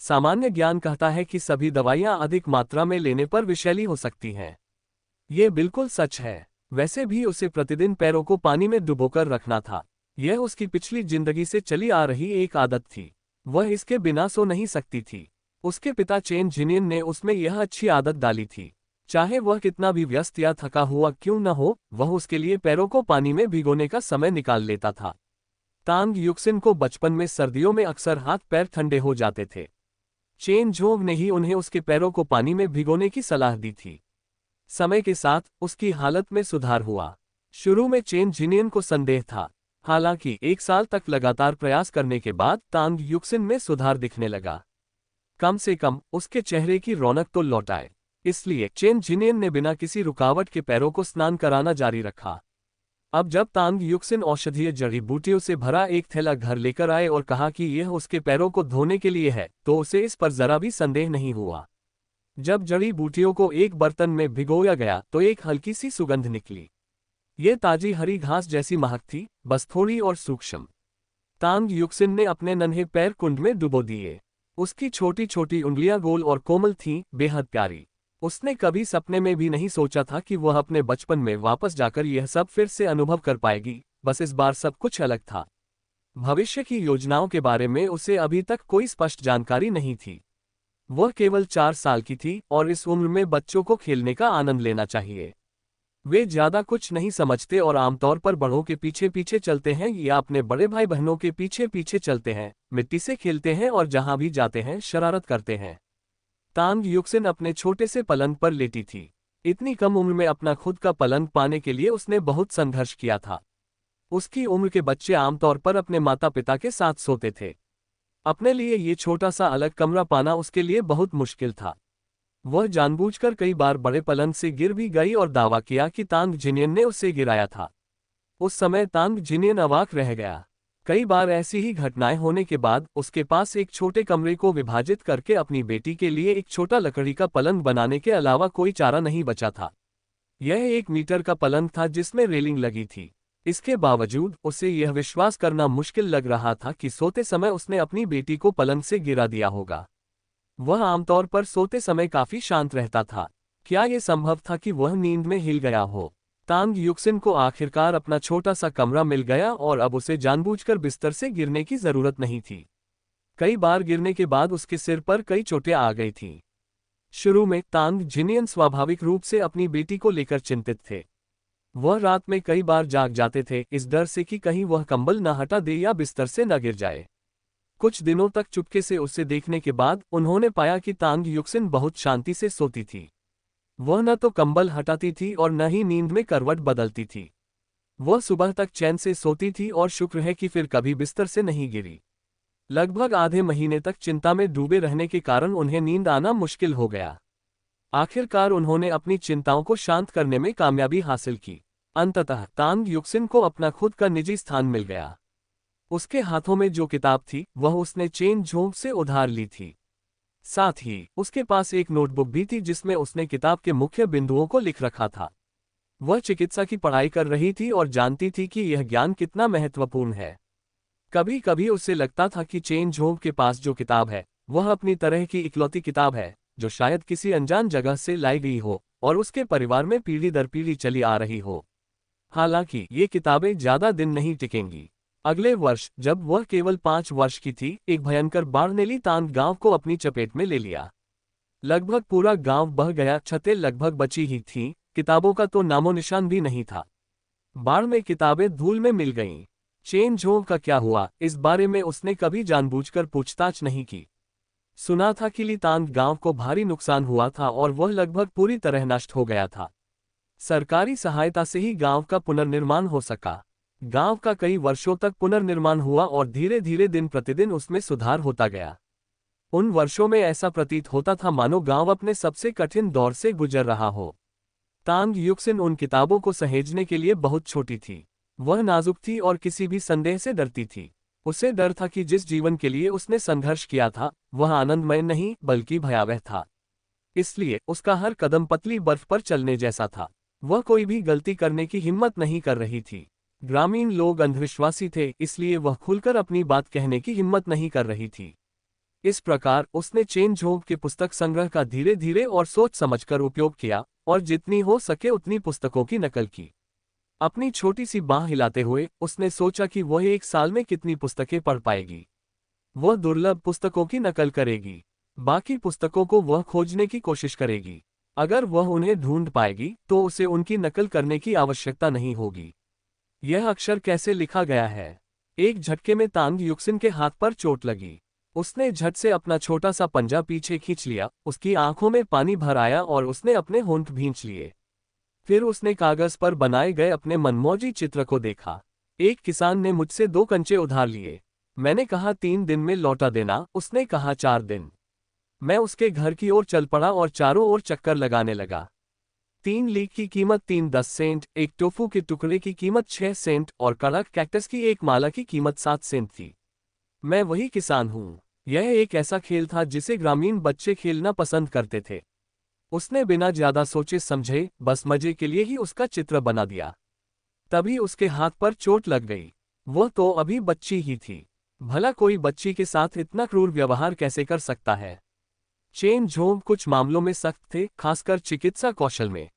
सामान्य ज्ञान कहता है कि सभी दवाइयां अधिक मात्रा में लेने पर विषैली हो सकती हैं। ये बिल्कुल सच है। वैसे भी उसे प्रतिदिन पैरों को पानी में डुबोकर रखना था। यह उसकी पिछली जिंदगी से चली आ रही एक आदत थी। वह इसके बिना सो नहीं सकती थी। उसके पिता चेन जिनियन ने उसमें यह अच्छी आदत डाली थी। चाहे वह कितना भी व्यस्त या थका हुआ क्यों न हो, वह उसके लिए पैरों को पानी में भिगोने का समय निकाल लेता था। तांग युक्सिन को बचपन में सर्दियों में अक्सर हाथ पैर ठंडे हो जाते थे। चेन झोंग ने ही उन्हें उसके पैरों को पानी में भिगोने की सलाह दी थी। समय के साथ उसकी हालत में सुधार हुआ। शुरू में चेन जिनियन को संदेह था। हालांकि 1 साल तक लगातार प्रयास करने के बाद तांग युक्सिन में सुधार दिखने लगा। कम से कम उसके चेहरे की रौनक तो लौट आए। इसलिए चेन जिनियन ने बिना किसी रुकावट के पैरों को स्नान कराना जारी रखा। अब जब तांग युक्सिन औषधीय जड़ी बूटियों से भरा एक थैला घर लेकर आए और कहा कि यह उसके पैरों को धोने के लिए है, तो उसे इस पर जरा भी संदेह नहीं हुआ। जब जड़ी बूटियों को एक बर्तन में भिगोया गया तो एक हल्की सी सुगंध निकली। ये ताजी हरी घास जैसी महक थी, बस थोड़ी और सूक्ष्म। तांग युक्सिन ने अपने नन्हे पैर कुंड में डुबो दिए। उसकी छोटी छोटी उंगलियां गोल और कोमल थीं, बेहद प्यारी। उसने कभी सपने में भी नहीं सोचा था कि वह अपने बचपन में वापस जाकर यह सब फिर से अनुभव कर पाएगी। बस इस बार सब कुछ अलग था। भविष्य की योजनाओं के बारे में उसे अभी तक कोई स्पष्ट जानकारी नहीं थी। वह केवल 4 साल की थी और इस उम्र में बच्चों को खेलने का आनंद लेना चाहिए। वे ज्यादा कुछ नहीं समझते और आमतौर पर बड़ों के पीछे पीछे चलते हैं या अपने बड़े भाई बहनों के पीछे पीछे चलते हैं, मिट्टी से खेलते हैं और जहां भी जाते हैं शरारत करते हैं। तांग युक्सिन अपने छोटे से पलंग पर लेटी थी। इतनी कम उम्र में अपना खुद का पलंग पाने के लिए उसने बहुत संघर्ष किया था। उसकी उम्र के बच्चे आमतौर पर अपने माता पिता के साथ सोते थे। अपने लिए ये छोटा सा अलग कमरा पाना उसके लिए बहुत मुश्किल था। वह जानबूझकर कई बार बड़े पलंग से गिर भी गई और दावा किया कि तांग जिनियन ने उसे गिराया था। उस समय तांग जिनियन अवाक रह गया। कई बार ऐसी ही घटनाएं होने के बाद उसके पास एक छोटे कमरे को विभाजित करके अपनी बेटी के लिए एक छोटा लकड़ी का पलंग बनाने के अलावा कोई चारा नहीं बचा था। यह 1 मीटर का पलंग था जिसमें रेलिंग लगी थी। इसके बावजूद उसे यह विश्वास करना मुश्किल लग रहा था कि सोते समय उसने अपनी बेटी को पलंग से गिरा दिया होगा। वह आमतौर पर सोते समय काफी शांत रहता था। क्या यह संभव था कि वह नींद में हिल गया हो? तांग युक्सिन को आखिरकार अपना छोटा सा कमरा मिल गया और अब उसे जानबूझकर बिस्तर से गिरने की जरूरत नहीं थी। कई बार गिरने के बाद उसके सिर पर कई चोटें आ गई थीं। शुरू में तांग जिनियन स्वाभाविक रूप से अपनी बेटी को लेकर चिंतित थे। वह रात में कई बार जाग जाते थे, इस डर से कि कहीं वह कंबल न हटा दे या बिस्तर से न गिर जाए। कुछ दिनों तक चुपके से उसे देखने के बाद उन्होंने पाया कि तांग युक्सिन बहुत शांति से सोती थी। वह न तो कंबल हटाती थी और न ही नींद में करवट बदलती थी। वह सुबह तक चैन से सोती थी और शुक्र है कि फिर कभी बिस्तर से नहीं गिरी। लगभग आधे महीने तक चिंता में डूबे रहने के कारण उन्हें नींद आना मुश्किल हो गया। आखिरकार उन्होंने अपनी चिंताओं को शांत करने में कामयाबी हासिल की। अंततः तांग युक्सिन को अपना खुद का निजी स्थान मिल गया। उसके हाथों में जो किताब थी वह उसने चेन झोंग से उधार ली थी। साथ ही उसके पास एक नोटबुक भी थी जिसमें उसने किताब के मुख्य बिंदुओं को लिख रखा था। वह चिकित्सा की पढ़ाई कर रही थी और जानती थी कि यह ज्ञान कितना महत्वपूर्ण है। कभी कभी उसे लगता था कि चेन झोंग के पास जो किताब है वह अपनी तरह की इकलौती किताब है जो शायद किसी अनजान जगह से लाई गई हो और उसके परिवार में पीढ़ी दर पीढ़ी चली आ रही हो। हालांकि ये किताबें ज्यादा दिन नहीं टिकेंगी। अगले वर्ष जब वह केवल 5 वर्ष की थी, एक भयंकर बाढ़ ने लीतांग गांव को अपनी चपेट में ले लिया। लगभग पूरा गांव बह गया, छतें लगभग बची ही थीं, किताबों का तो नामो निशान भी नहीं था। बाढ़ में किताबें धूल में मिल गईं। चेन झोंग का क्या हुआ, इस बारे में उसने कभी जानबूझकर पूछताछ नहीं की। सुना था कि लीतांग गांव को भारी नुकसान हुआ था और वह लगभग पूरी तरह नष्ट हो गया था। सरकारी सहायता से ही गांव का पुनर्निर्माण हो सका। गांव का कई वर्षों तक पुनर्निर्माण हुआ और धीरे धीरे दिन प्रतिदिन उसमें सुधार होता गया। उन वर्षों में ऐसा प्रतीत होता था मानो गांव अपने सबसे कठिन दौर से गुजर रहा हो। तांग युक्सिन उन किताबों को सहेजने के लिए बहुत छोटी थी। वह नाजुक थी और किसी भी संदेह से डरती थी। उसे डर था कि जिस जीवन के लिए उसने संघर्ष किया था वह आनंदमय नहीं बल्कि भयावह था। इसलिए उसका हर कदम पतली बर्फ पर चलने जैसा था। वह कोई भी गलती करने की हिम्मत नहीं कर रही थी। ग्रामीण लोग अंधविश्वासी थे, इसलिए वह खुलकर अपनी बात कहने की हिम्मत नहीं कर रही थी। इस प्रकार उसने चेन झोंग के पुस्तक संग्रह का धीरे धीरे और सोच समझकर उपयोग किया और जितनी हो सके उतनी पुस्तकों की नकल की। अपनी छोटी सी बांह हिलाते हुए उसने सोचा कि वह एक साल में कितनी पुस्तकें पढ़ पाएगी। वह दुर्लभ पुस्तकों की नकल करेगी, बाकी पुस्तकों को वह खोजने की कोशिश करेगी। अगर वह उन्हें ढूंढ पाएगी तो उसे उनकी नकल करने की आवश्यकता नहीं होगी। यह अक्षर कैसे लिखा गया है? एक झटके में तांग युक्सिन के हाथ पर चोट लगी। उसने झट से अपना छोटा सा पंजा पीछे खींच लिया, उसकी आंखों में पानी भर आया और उसने अपने होंठ भींच लिए। फिर उसने कागज पर बनाए गए अपने मनमौजी चित्र को देखा। एक किसान ने मुझसे 2 कंचे उधार लिए। मैंने कहा 3 दिन में लौटा देना, उसने कहा 4 दिन। मैं उसके घर की ओर चल पड़ा और चारों ओर चक्कर लगाने लगा। 3 लीक की कीमत 3-10 सेंट, एक टोफू के टुकड़े की कीमत 6 सेंट और कड़क कैक्टस की एक माला की कीमत 7 सेंट थी। मैं वही किसान हूँ। यह एक ऐसा खेल था जिसे ग्रामीण बच्चे खेलना पसंद करते थे। उसने बिना ज्यादा सोचे समझे बस मजे के लिए ही उसका चित्र बना दिया। तभी उसके हाथ पर चोट लग गई। वह तो अभी बच्ची ही थी। भला कोई बच्ची के साथ इतना क्रूर व्यवहार कैसे कर सकता है? चेन झोंग कुछ मामलों में सख्त थे, खासकर चिकित्सा कौशल में।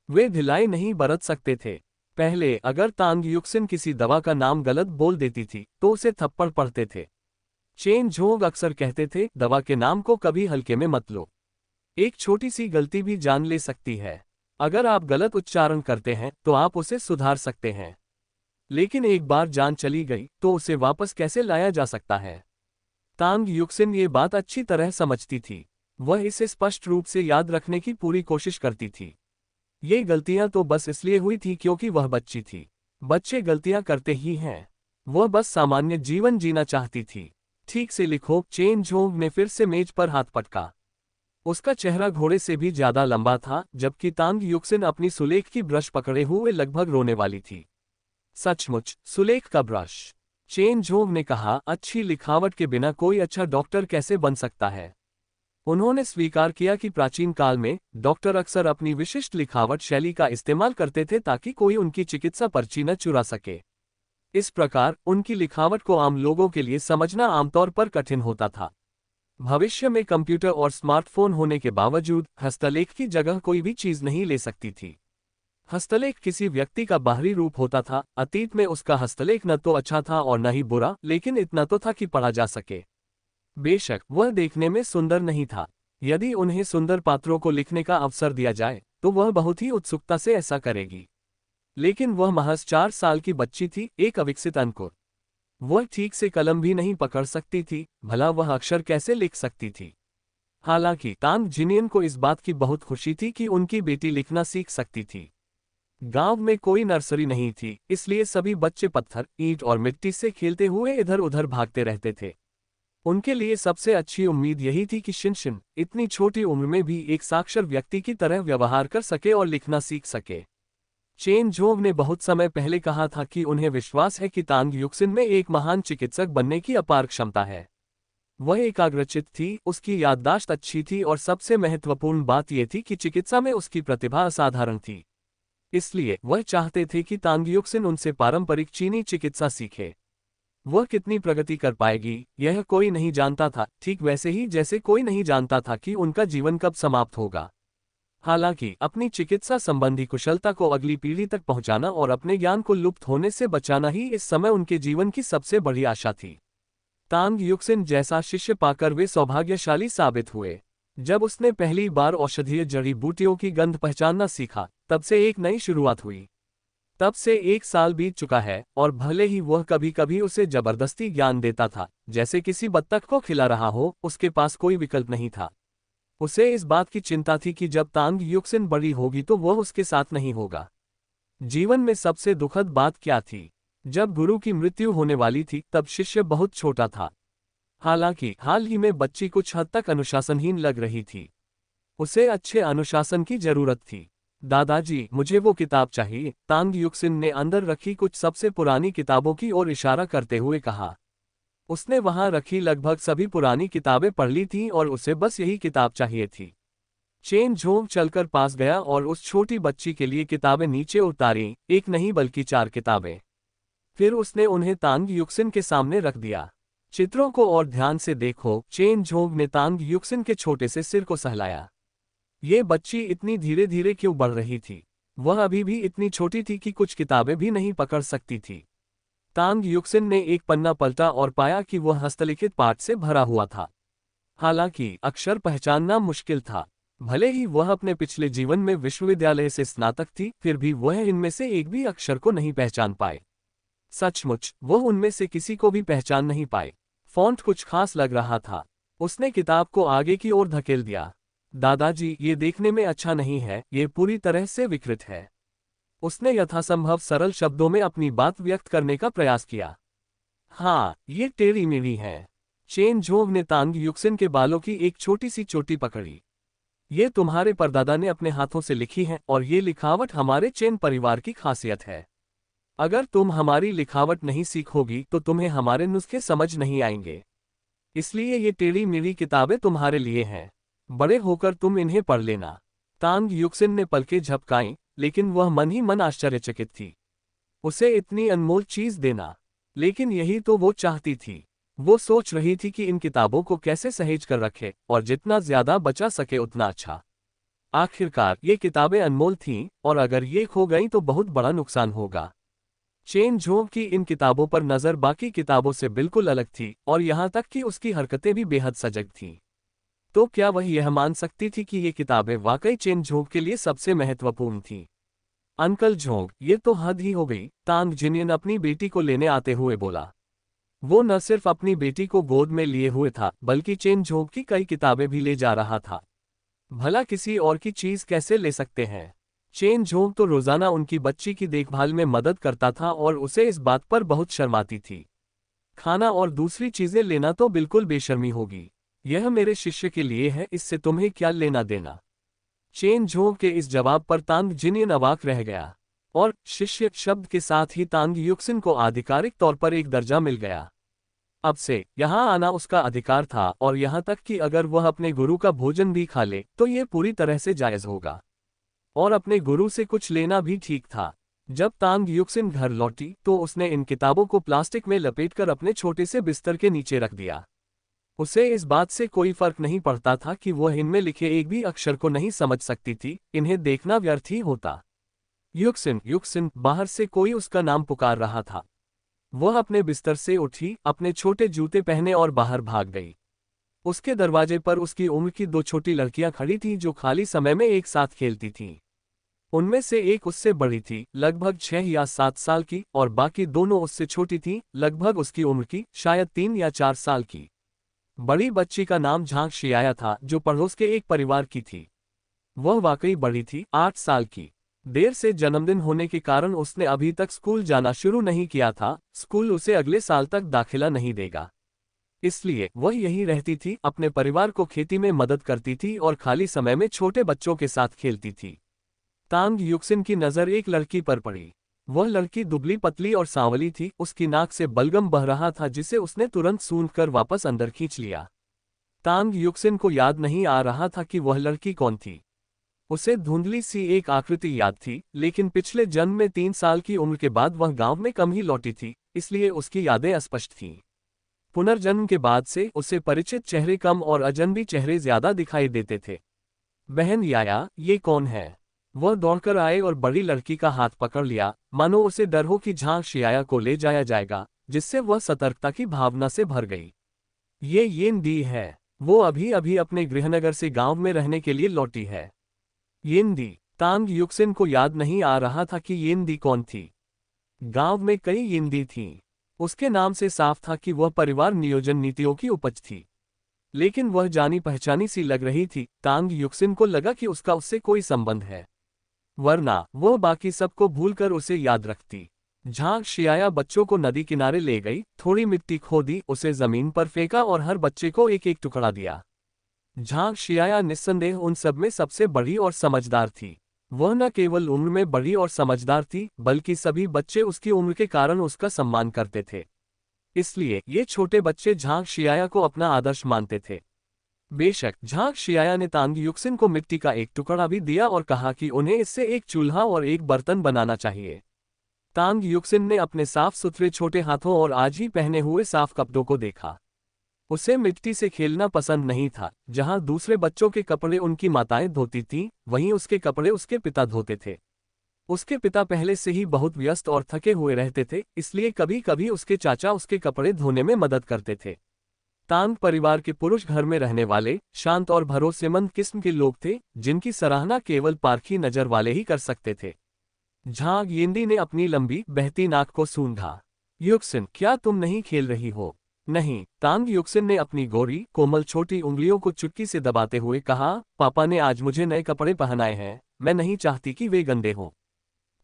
वे ढिलाई नहीं बरत सकते थे। पहले अगर तांग युक्सिन किसी दवा का नाम गलत बोल देती थी तो उसे थप्पड़ पड़ते थे। चेन झोंग अक्सर कहते थे, दवा के नाम को कभी हल्के में मत लो। एक छोटी सी गलती भी जान ले सकती है। अगर आप गलत उच्चारण करते हैं तो आप उसे सुधार सकते हैं, लेकिन एक बार जान चली गई तो उसे वापस कैसे लाया जा सकता है? तांग युक्सिन ये बात अच्छी तरह समझती थी। वह इसे स्पष्ट रूप से याद रखने की पूरी कोशिश करती थी। ये गलतियां तो बस इसलिए हुई थी क्योंकि वह बच्ची थी। बच्चे गलतियां करते ही हैं। वह बस सामान्य जीवन जीना चाहती थी। ठीक से लिखो। चेन झोंग ने फिर से मेज पर हाथ पटका। उसका चेहरा घोड़े से भी ज्यादा लंबा था, जबकि तांग युक्सिन अपनी सुलेख की ब्रश पकड़े हुए लगभग रोने वाली थी। सचमुच सुलेख का ब्रश, चेन झोंग ने कहा, अच्छी लिखावट के बिना कोई अच्छा डॉक्टर कैसे बन सकता है? उन्होंने स्वीकार किया कि प्राचीन काल में डॉक्टर अक्सर अपनी विशिष्ट लिखावट शैली का इस्तेमाल करते थे ताकि कोई उनकी चिकित्सा पर्ची न चुरा सके। इस प्रकार उनकी लिखावट को आम लोगों के लिए समझना आमतौर पर कठिन होता था। भविष्य में कंप्यूटर और स्मार्टफोन होने के बावजूद हस्तलेख की जगह कोई भी चीज नहीं ले सकती थी। हस्तलेख किसी व्यक्ति का बाहरी रूप होता था। अतीत में उसका हस्तलेख न तो अच्छा था और न ही बुरा, लेकिन इतना तो था कि पढ़ा जा सके। बेशक वह देखने में सुंदर नहीं था। यदि उन्हें सुंदर पात्रों को लिखने का अवसर दिया जाए तो वह बहुत ही उत्सुकता से ऐसा करेगी। लेकिन वह महज 4 साल की बच्ची थी, एक अविकसित अंकुर। वह ठीक से कलम भी नहीं पकड़ सकती थी, भला वह अक्षर कैसे लिख सकती थी? हालांकि तांग जिनियन को इस बात की बहुत खुशी थी कि उनकी बेटी लिखना सीख सकती थी। गांव में कोई नर्सरी नहीं थी, इसलिए सभी बच्चे पत्थर, ईंट और मिट्टी से खेलते हुए इधर उधर भागते रहते थे। उनके लिए सबसे अच्छी उम्मीद यही थी कि शिनशिन इतनी छोटी उम्र में भी एक साक्षर व्यक्ति की तरह व्यवहार कर सके और लिखना सीख सके। चेन जोंग ने बहुत समय पहले कहा था कि उन्हें विश्वास है कि तांग युक्सिन में एक महान चिकित्सक बनने की अपार क्षमता है। वह एकाग्रचित्त थी, उसकी याददाश्त अच्छी थी और सबसे महत्वपूर्ण बात यह थी कि चिकित्सा में उसकी प्रतिभा असाधारण थी। इसलिए वह चाहते थे कि तांग युक्सिन उनसे पारंपरिक चीनी चिकित्सा सीखे। वह कितनी प्रगति कर पाएगी, यह कोई नहीं जानता था, ठीक वैसे ही जैसे कोई नहीं जानता था कि उनका जीवन कब समाप्त होगा। हालांकि अपनी चिकित्सा संबंधी कुशलता को अगली पीढ़ी तक पहुंचाना और अपने ज्ञान को लुप्त होने से बचाना ही इस समय उनके जीवन की सबसे बड़ी आशा थी। तांग युक्सिन जैसा शिष्य पाकर वे सौभाग्यशाली साबित हुए। जब उसने पहली बार औषधीय जड़ी बूटियों की गंध पहचानना सीखा, तब से एक नई शुरुआत हुई। तब से 1 साल बीत चुका है और भले ही वह कभी कभी उसे जबरदस्ती ज्ञान देता था, जैसे किसी बत्तख को खिला रहा हो, उसके पास कोई विकल्प नहीं था। उसे इस बात की चिंता थी कि जब तांग युक्सिन बड़ी होगी तो वह उसके साथ नहीं होगा। जीवन में सबसे दुखद बात क्या थी? जब गुरु की मृत्यु होने वाली थी तब शिष्य बहुत छोटा था। हालांकि हाल ही में बच्ची कुछ हद तक अनुशासनहीन लग रही थी। उसे अच्छे अनुशासन की जरूरत थी। दादाजी, मुझे वो किताब चाहिए, तांग युक्सिन ने अंदर रखी कुछ सबसे पुरानी किताबों की ओर इशारा करते हुए कहा। उसने वहां रखी लगभग सभी पुरानी किताबें पढ़ ली थीं और उसे बस यही किताब चाहिए थी। चेन झोंक चलकर पास गया और उस छोटी बच्ची के लिए किताबें नीचे उतारीं, एक नहीं बल्कि 4 किताबें। फिर उसने उन्हें तांग युक्सिन के सामने रख दिया। चित्रों को और ध्यान से देखो, चेन झोंक ने तांग युक्सिन के छोटे से सिर को सहलाया। ये बच्ची इतनी धीरे धीरे क्यों बढ़ रही थी? वह अभी भी इतनी छोटी थी कि कुछ किताबें भी नहीं पकड़ सकती थी। तांग युक्सिन ने एक पन्ना पलटा और पाया कि वह हस्तलिखित पाठ से भरा हुआ था। हालांकि अक्षर पहचानना मुश्किल था। भले ही वह अपने पिछले जीवन में विश्वविद्यालय से स्नातक थी, फिर भी वह इनमें से एक भी अक्षर को नहीं पहचान पाए। सचमुच वह उनमें से किसी को भी पहचान नहीं पाए। फॉन्ट कुछ खास लग रहा था। उसने किताब को आगे की ओर धकेल दिया। दादाजी, ये देखने में अच्छा नहीं है, ये पूरी तरह से विकृत है। उसने यथासंभव सरल शब्दों में अपनी बात व्यक्त करने का प्रयास किया। हाँ, ये टेढ़ी मेढ़ी है। चेन झोंग ने तांग युक्सिन के बालों की एक छोटी सी चोटी पकड़ी। ये तुम्हारे परदादा ने अपने हाथों से लिखी है और ये लिखावट हमारे चेन परिवार की खासियत है। अगर तुम हमारी लिखावट नहीं सीखोगी तो तुम्हें हमारे नुस्खे समझ नहीं आएंगे। इसलिए ये टेढ़ी मेढ़ी किताबें तुम्हारे लिए हैं। बड़े होकर तुम इन्हें पढ़ लेना। तांग युक्सिन ने पलकें झपकाईं, लेकिन वह मन ही मन आश्चर्यचकित थी। उसे इतनी अनमोल चीज देना, लेकिन यही तो वो चाहती थी। वो सोच रही थी कि इन किताबों को कैसे सहेज कर रखे और जितना ज्यादा बचा सके उतना अच्छा। आखिरकार ये किताबें अनमोल थीं और अगर ये खो गईं तो बहुत बड़ा नुकसान होगा। चेन झोंक की इन किताबों पर नजर बाकी किताबों से बिल्कुल अलग थी और यहाँ तक कि उसकी हरकतें भी बेहद सजग थीं। तो क्या वह यह मान सकती थी कि ये किताबें वाकई चेन झोंक के लिए सबसे महत्वपूर्ण थीं? अंकल झोंक, ये तो हद ही हो गई, तांग जिनियन अपनी बेटी को लेने आते हुए बोला। वो न सिर्फ अपनी बेटी को गोद में लिए हुए था, बल्कि चेन झोंक की कई किताबें भी ले जा रहा था। भला किसी और की चीज कैसे ले सकते हैं? चेन झोंक तो रोजाना उनकी बच्ची की देखभाल में मदद करता था और उसे इस बात पर बहुत शर्माती थी। खाना और दूसरी चीजें लेना तो बिल्कुल बेशर्मी होगी। यह मेरे शिष्य के लिए है, इससे तुम्हें क्या लेना देना? चेन झोंक के इस जवाब पर तांग जिनियन अवाक रह गया। और शिष्य शब्द के साथ ही तांग युक्सिन को आधिकारिक तौर पर एक दर्जा मिल गया। अब से यहाँ आना उसका अधिकार था और यहाँ तक कि अगर वह अपने गुरु का भोजन भी खा ले तो ये पूरी तरह से जायज होगा। और अपने गुरु से कुछ लेना भी ठीक था। जब तांग युक्सिन घर लौटी तो उसने इन किताबों को प्लास्टिक में लपेटकर अपने छोटे से बिस्तर के नीचे रख दिया। उसे इस बात से कोई फर्क नहीं पड़ता था कि वह इनमें लिखे एक भी अक्षर को नहीं समझ सकती थी, इन्हें देखना व्यर्थ ही होता। युक्सिन, युक्सिन, बाहर से कोई उसका नाम पुकार रहा था। वह अपने बिस्तर से उठी, अपने छोटे जूते पहने और बाहर भाग गई। उसके दरवाजे पर उसकी उम्र की 2 छोटी लड़कियां खड़ी थीं जो खाली समय में एक साथ खेलती थीं। उनमें से एक उससे बड़ी थी, लगभग 6 या 7 साल की, और बाकी दोनों उससे छोटी थीं, लगभग उसकी उम्र की, शायद 3 या 4 साल की। बड़ी बच्ची का नाम झांग शियाया था, जो पड़ोस के एक परिवार की थी। वह वाकई बड़ी थी, 8 साल की। देर से जन्मदिन होने के कारण उसने अभी तक स्कूल जाना शुरू नहीं किया था, स्कूल उसे अगले साल तक दाखिला नहीं देगा। इसलिए वह यहीं रहती थी, अपने परिवार को खेती में मदद करती थी और खाली समय में छोटे बच्चों के साथ खेलती थी। तांग युक्सिन की नज़र एक लड़की पर पड़ी। वह लड़की दुबली पतली और सांवली थी, उसकी नाक से बलगम बह रहा था जिसे उसने तुरंत सूंघकर वापस अंदर खींच लिया। तांग युक्सिन को याद नहीं आ रहा था कि वह लड़की कौन थी। उसे धुंधली सी एक आकृति याद थी, लेकिन पिछले जन्म में 3 साल की उम्र के बाद वह गांव में कम ही लौटी थी, इसलिए उसकी यादें अस्पष्ट थीं। पुनर्जन्म के बाद से उसे परिचित चेहरे कम और अजनबी चेहरे ज्यादा दिखाई देते थे। बहन याया, ये कौन है? वह दौड़कर आए और बड़ी लड़की का हाथ पकड़ लिया, मानो उसे डर हो कि झांक शियाया को ले जाया जाएगा, जिससे वह सतर्कता की भावना से भर गई। ये येन दी है। वो अभी अभी अपने गृहनगर से गांव में रहने के लिए लौटी है। येन दी। तांग युक्सिन को याद नहीं आ रहा था कि येन दी कौन थी। गांव में कई येन दी थीं। उसके नाम से साफ था कि वह परिवार नियोजन नीतियों की उपज थी। लेकिन वह जानी पहचानी सी लग रही थी। तांग युक्सिन को लगा कि उसका उससे कोई संबंध है, वरना वह बाकी सबको भूलकर उसे याद रखती। झांक शियाया बच्चों को नदी किनारे ले गई, थोड़ी मिट्टी खोदी, उसे जमीन पर फेंका और हर बच्चे को एक एक टुकड़ा दिया। झांक शियाया निस्संदेह उन सब में सबसे बड़ी और समझदार थी। वह न केवल उम्र में बड़ी और समझदार थी, बल्कि सभी बच्चे उसकी उम्र के कारण उसका सम्मान करते थे। इसलिए ये छोटे बच्चे झांक शियाया को अपना आदर्श मानते थे। बेशक झांक शियाया ने तांग युक्सिन को मिट्टी का एक टुकड़ा भी दिया और कहा कि उन्हें इससे एक चूल्हा और एक बर्तन बनाना चाहिए। तांग युक्सिन ने अपने साफ सुथरे छोटे हाथों और आज ही पहने हुए साफ कपड़ों को देखा। उसे मिट्टी से खेलना पसंद नहीं था। जहां दूसरे बच्चों के कपड़े उनकी माताएं धोती थीं, वहीं उसके कपड़े उसके पिता धोते थे। उसके पिता पहले से ही बहुत व्यस्त और थके हुए रहते थे, इसलिए कभी कभी उसके चाचा उसके कपड़े धोने में मदद करते थे। तांग परिवार के पुरुष घर में रहने वाले, शांत और भरोसेमंद किस्म के लोग थे, जिनकी सराहना केवल पारखी नजर वाले ही कर सकते थे। झांग येंदी ने अपनी लंबी बहती नाक को सूंघा। युक्सिन, क्या तुम नहीं खेल रही हो? नहीं। तांग युक्सिन ने अपनी गोरी कोमल छोटी उंगलियों को चुटकी से दबाते हुए कहा, पापा ने आज मुझे नए कपड़े पहनाए हैं, मैं नहीं चाहती कि वे गंदे हों।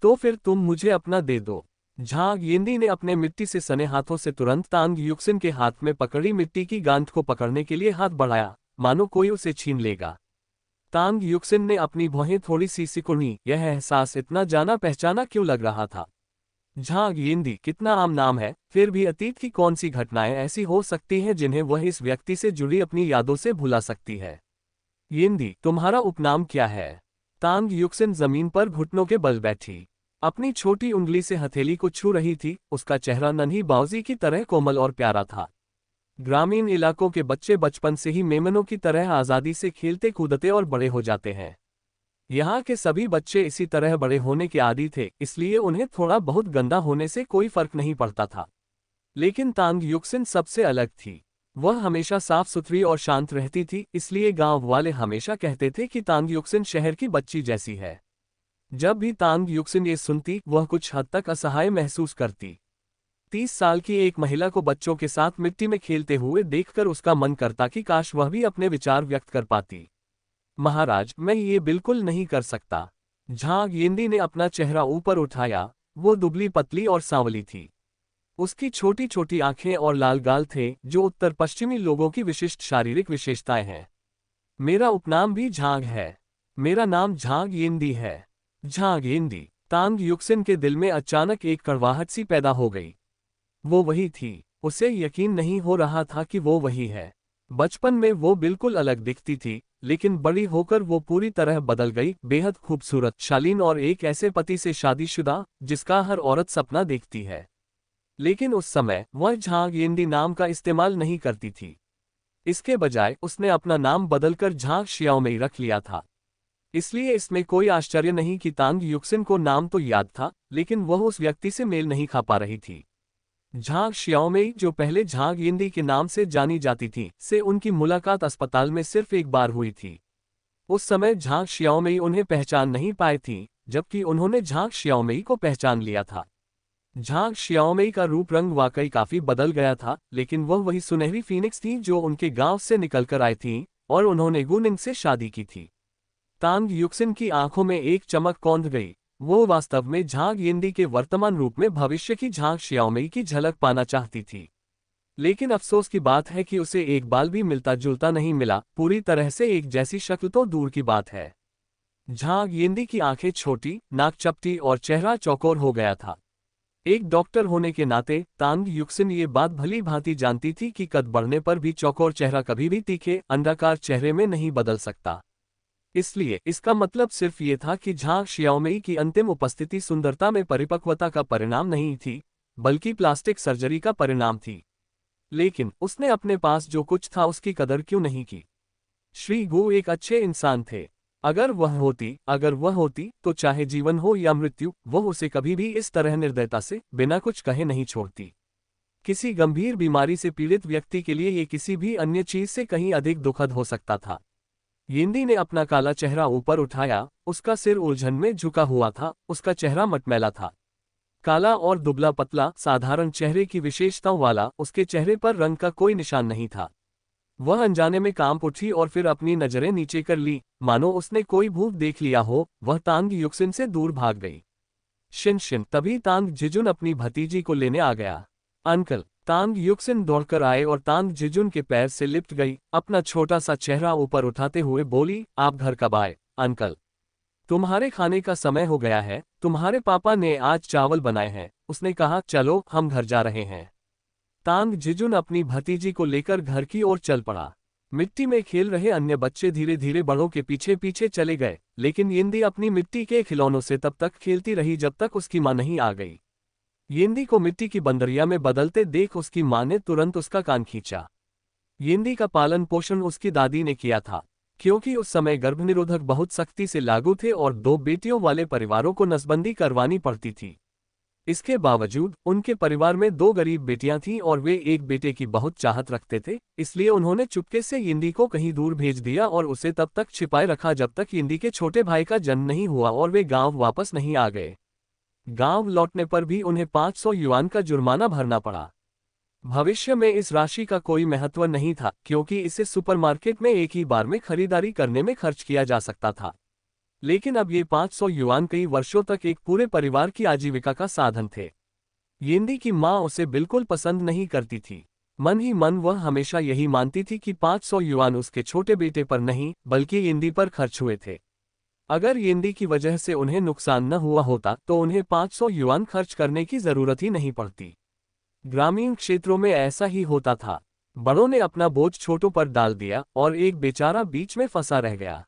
तो फिर तुम मुझे अपना दे दो। झांग येंदी ने अपने मिट्टी से सने हाथों से तुरंत तांग युक्सिन के हाथ में पकड़ी मिट्टी की गांठ को पकड़ने के लिए हाथ बढ़ाया, मानो कोई उसे छीन लेगा। तांग युक्सिन ने अपनी भौहें थोड़ी सी सिकुड़ी। यह एहसास इतना जाना पहचाना क्यों लग रहा था। झांग येंदी कितना आम नाम है, फिर भी अतीत की कौन सी घटनाएं ऐसी हो सकती हैं जिन्हें वह इस व्यक्ति से जुड़ी अपनी यादों से भुला सकती है। येंदी, तुम्हारा उपनाम क्या है? तांग युक्सिन जमीन पर घुटनों के बल बैठी, अपनी छोटी उंगली से हथेली को छू रही थी। उसका चेहरा नन्ही बाउजी की तरह कोमल और प्यारा था। ग्रामीण इलाकों के बच्चे बचपन से ही मेमनों की तरह आज़ादी से खेलते कूदते और बड़े हो जाते हैं। यहाँ के सभी बच्चे इसी तरह बड़े होने के आदी थे, इसलिए उन्हें थोड़ा बहुत गंदा होने से कोई फर्क नहीं पड़ता था। लेकिन तांग युक्सिन सबसे अलग थी। वह हमेशा साफ सुथरी और शांत रहती थी, इसलिए गांव वाले हमेशा कहते थे कि तांग युक्सिन शहर की बच्ची जैसी है। जब भी तांग युक्सिन ये सुनती, वह कुछ हद तक असहाय महसूस करती। 30 साल की एक महिला को बच्चों के साथ मिट्टी में खेलते हुए देखकर उसका मन करता कि काश वह भी अपने विचार व्यक्त कर पाती। महाराज, मैं ये बिल्कुल नहीं कर सकता। झांग येंदी ने अपना चेहरा ऊपर उठाया। वो दुबली पतली और सांवली थी। उसकी छोटी छोटी आंखें और लाल गाल थे, जो उत्तर पश्चिमी लोगों की विशिष्ट शारीरिक विशेषताएं हैं। मेरा उपनाम भी झांग है। मेरा नाम झांग येंदी है। झांग येंदी। तांग युक्सिन के दिल में अचानक एक कड़वाहट सी पैदा हो गई। वो वही थी। उसे यकीन नहीं हो रहा था कि वो वही है। बचपन में वो बिल्कुल अलग दिखती थी, लेकिन बड़ी होकर वो पूरी तरह बदल गई, बेहद खूबसूरत, शालीन और एक ऐसे पति से शादीशुदा जिसका हर औरत सपना देखती है। लेकिन उस समय वह झांग येंदी नाम का इस्तेमाल नहीं करती थी। इसके बजाय उसने अपना नाम बदलकर झांग शियाओमेई रख लिया था। इसलिए इसमें कोई आश्चर्य नहीं कि तांग युक्सिन को नाम तो याद था, लेकिन वह उस व्यक्ति से मेल नहीं खा पा रही थी। झांग शियाओमेई, जो पहले झांग येंदी के नाम से जानी जाती थी, से उनकी मुलाकात अस्पताल में सिर्फ एक बार हुई थी। उस समय झांग शियाओमेई उन्हें पहचान नहीं पाई थी, जबकि उन्होंने झांग शियाओमेई को पहचान लिया था। झांग शियाओमेई का रूप रंग वाकई काफी बदल गया था, लेकिन वह वही सुनहरी फीनिक्स थी जो उनके गांव से निकलकर आई थी और उन्होंने गुनिंग से शादी की थी। तांग युक्सिन की आंखों में एक चमक कौंध गई। वो वास्तव में झांग यिंदी के वर्तमान रूप में भविष्य की झांग शियाओमेई की झलक पाना चाहती थी। लेकिन अफसोस की बात है कि उसे एक बाल भी मिलता जुलता नहीं मिला, पूरी तरह से एक जैसी शक्ल तो दूर की बात है। झांग यिंदी की आंखें छोटी, नाक चपटी और चेहरा चौकोर हो गया था। एक डॉक्टर होने के नाते तांग युक्सिन ये बात भली भांति जानती थी कि कद बढ़ने पर भी चौकोर चेहरा कभी भी तीखे, अंडाकार चेहरे में नहीं बदल सकता। इसलिए इसका मतलब सिर्फ ये था कि झांग शियाओमेई की अंतिम उपस्थिति सुंदरता में परिपक्वता का परिणाम नहीं थी, बल्कि प्लास्टिक सर्जरी का परिणाम थी। लेकिन उसने अपने पास जो कुछ था उसकी कदर क्यों नहीं की? श्री गु एक अच्छे इंसान थे। अगर वह होती तो चाहे जीवन हो या मृत्यु, वह उसे कभी भी इस तरह निर्दयता से बिना कुछ कहे नहीं छोड़ती। किसी गंभीर बीमारी से पीड़ित व्यक्ति के लिए ये किसी भी अन्य चीज से कहीं अधिक दुखद हो सकता था। यिंदी ने अपना काला चेहरा ऊपर उठाया, उसका सिर उलझन में झुका हुआ था, उसका चेहरा मटमैला था। काला और दुबला पतला, साधारण चेहरे की विशेषताओं वाला, उसके चेहरे पर रंग का कोई निशान नहीं था। वह अनजाने में कांप उठी और फिर अपनी नजरें नीचे कर ली, मानो उसने कोई भूत देख लिया हो। वह तांग युक्सिन से दूर भाग गई। शिन शिन, तभी तांग जिजुन अपनी भतीजी को लेने आ गया। अंकल। तांग युक्सिन दौड़कर आए और तांग जिजुन के पैर से लिपट गई, अपना छोटा सा चेहरा ऊपर उठाते हुए बोली, आप घर कब आए अंकल? तुम्हारे खाने का समय हो गया है, तुम्हारे पापा ने आज चावल बनाए हैं। उसने कहा, चलो हम घर जा रहे हैं। तांग जिजुन अपनी भतीजी को लेकर घर की ओर चल पड़ा। मिट्टी में खेल रहे अन्य बच्चे धीरे धीरे बड़ों के पीछे पीछे चले गए, लेकिन यिंदी अपनी मिट्टी के खिलौनों से तब तक खेलती रही जब तक उसकी मां नहीं आ गई। यिंदी को मिट्टी की बंदरिया में बदलते देख उसकी मां ने तुरंत उसका कान खींचा। यिंदी का पालन पोषण उसकी दादी ने किया था, क्योंकि उस समय गर्भनिरोधक बहुत सख्ती से लागू थे और 2 बेटियों वाले परिवारों को नसबंदी करवानी पड़ती थी। इसके बावजूद उनके परिवार में 2 गरीब बेटियां थीं और वे एक बेटे की बहुत चाहत रखते थे, इसलिए उन्होंने चुपके से यिंदी को कहीं दूर भेज दिया और उसे तब तक छिपाए रखा जब तक यिंदी के छोटे भाई का जन्म नहीं हुआ और वे गांव वापस नहीं आ गए। गांव लौटने पर भी उन्हें 500 युआन का जुर्माना भरना पड़ा। भविष्य में इस राशि का कोई महत्व नहीं था, क्योंकि इसे सुपरमार्केट में एक ही बार में खरीदारी करने में खर्च किया जा सकता था। लेकिन अब ये 500 युआन कई वर्षों तक एक पूरे परिवार की आजीविका का साधन थे। यिंदी की मां उसे बिल्कुल पसंद नहीं करती थी। मन ही मन वह हमेशा यही मानती थी कि 500 युआन उसके छोटे बेटे पर नहीं, बल्कि यिंदी पर खर्च हुए थे। अगर यिंदी की वजह से उन्हें नुकसान न हुआ होता तो उन्हें 500 युआन खर्च करने की जरूरत ही नहीं पड़ती। ग्रामीण क्षेत्रों में ऐसा ही होता था। बड़ों ने अपना बोझ छोटों पर डाल दिया और एक बेचारा बीच में फंसा रह गया।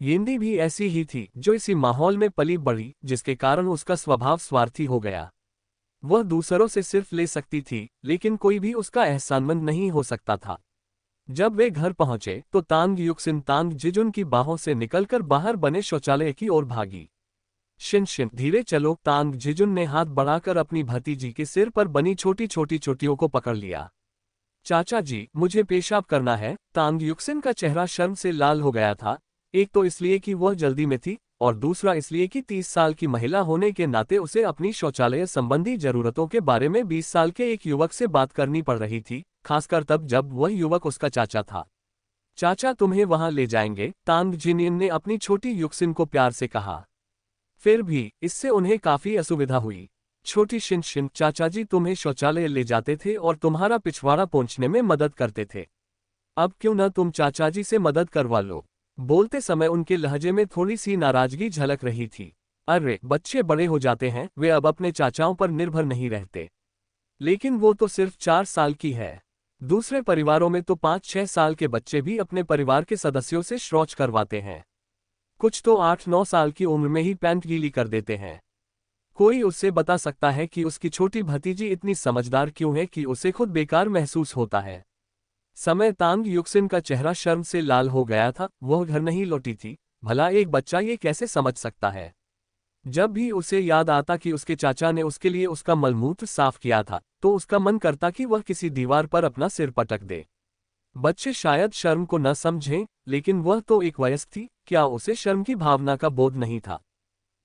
यिंदी भी ऐसी ही थी, जो इसी माहौल में पली बढ़ी, जिसके कारण उसका स्वभाव स्वार्थी हो गया। वह दूसरों से सिर्फ ले सकती थी, लेकिन कोई भी उसका एहसानमंद नहीं हो सकता था। जब वे घर पहुंचे तो तांग युक्सिन तांग जिजुन की बाहों से निकलकर बाहर बने शौचालय की ओर भागी। शिन शिन, धीरे चलो। तांग जिजुन ने हाथ बढ़ाकर अपनी भतीजी के सिर पर बनी छोटी छोटी चोटियों को पकड़ लिया। चाचा जी, मुझे पेशाब करना है। तांग युक्सिन का चेहरा शर्म से लाल हो गया था, एक तो इसलिए कि वह जल्दी में थी और दूसरा इसलिए कि 30 साल की महिला होने के नाते उसे अपनी शौचालय संबंधी जरूरतों के बारे में 20 साल के एक युवक से बात करनी पड़ रही थी, खासकर तब जब वह युवक उसका चाचा था। चाचा तुम्हें वहां ले जाएंगे, तांग जिनियन ने अपनी छोटी युक्सिन को प्यार से कहा। फिर भी इससे उन्हें काफी असुविधा हुई। छोटी शिन शिन, चाचा जी तुम्हें शौचालय ले जाते थे और तुम्हारा पिछवाड़ा पोंछने में मदद करते थे। अब क्यों न तुम चाचा जी से मदद करवा लो। बोलते समय उनके लहजे में थोड़ी सी नाराजगी झलक रही थी। अरे, बच्चे बड़े हो जाते हैं, वे अब अपने चाचाओं पर निर्भर नहीं रहते। लेकिन वो तो सिर्फ 4 साल की है। दूसरे परिवारों में तो 5-6 साल के बच्चे भी अपने परिवार के सदस्यों से शौच करवाते हैं। कुछ तो 8-9 साल की उम्र में ही पैंट गीली कर देते हैं। कोई उससे बता सकता है कि उसकी छोटी भतीजी इतनी समझदार क्यों है कि उसे खुद बेकार महसूस होता है। समय तांग युक्सिन का चेहरा शर्म से लाल हो गया था। वह घर नहीं लौटी थी। भला एक बच्चा ये कैसे समझ सकता है? जब भी उसे याद आता कि उसके चाचा ने उसके लिए उसका मलमूत्र साफ किया था, तो उसका मन करता कि वह किसी दीवार पर अपना सिर पटक दे। बच्चे शायद शर्म को न समझें, लेकिन वह तो एक वयस्क थी, क्या उसे शर्म की भावना का बोध नहीं था?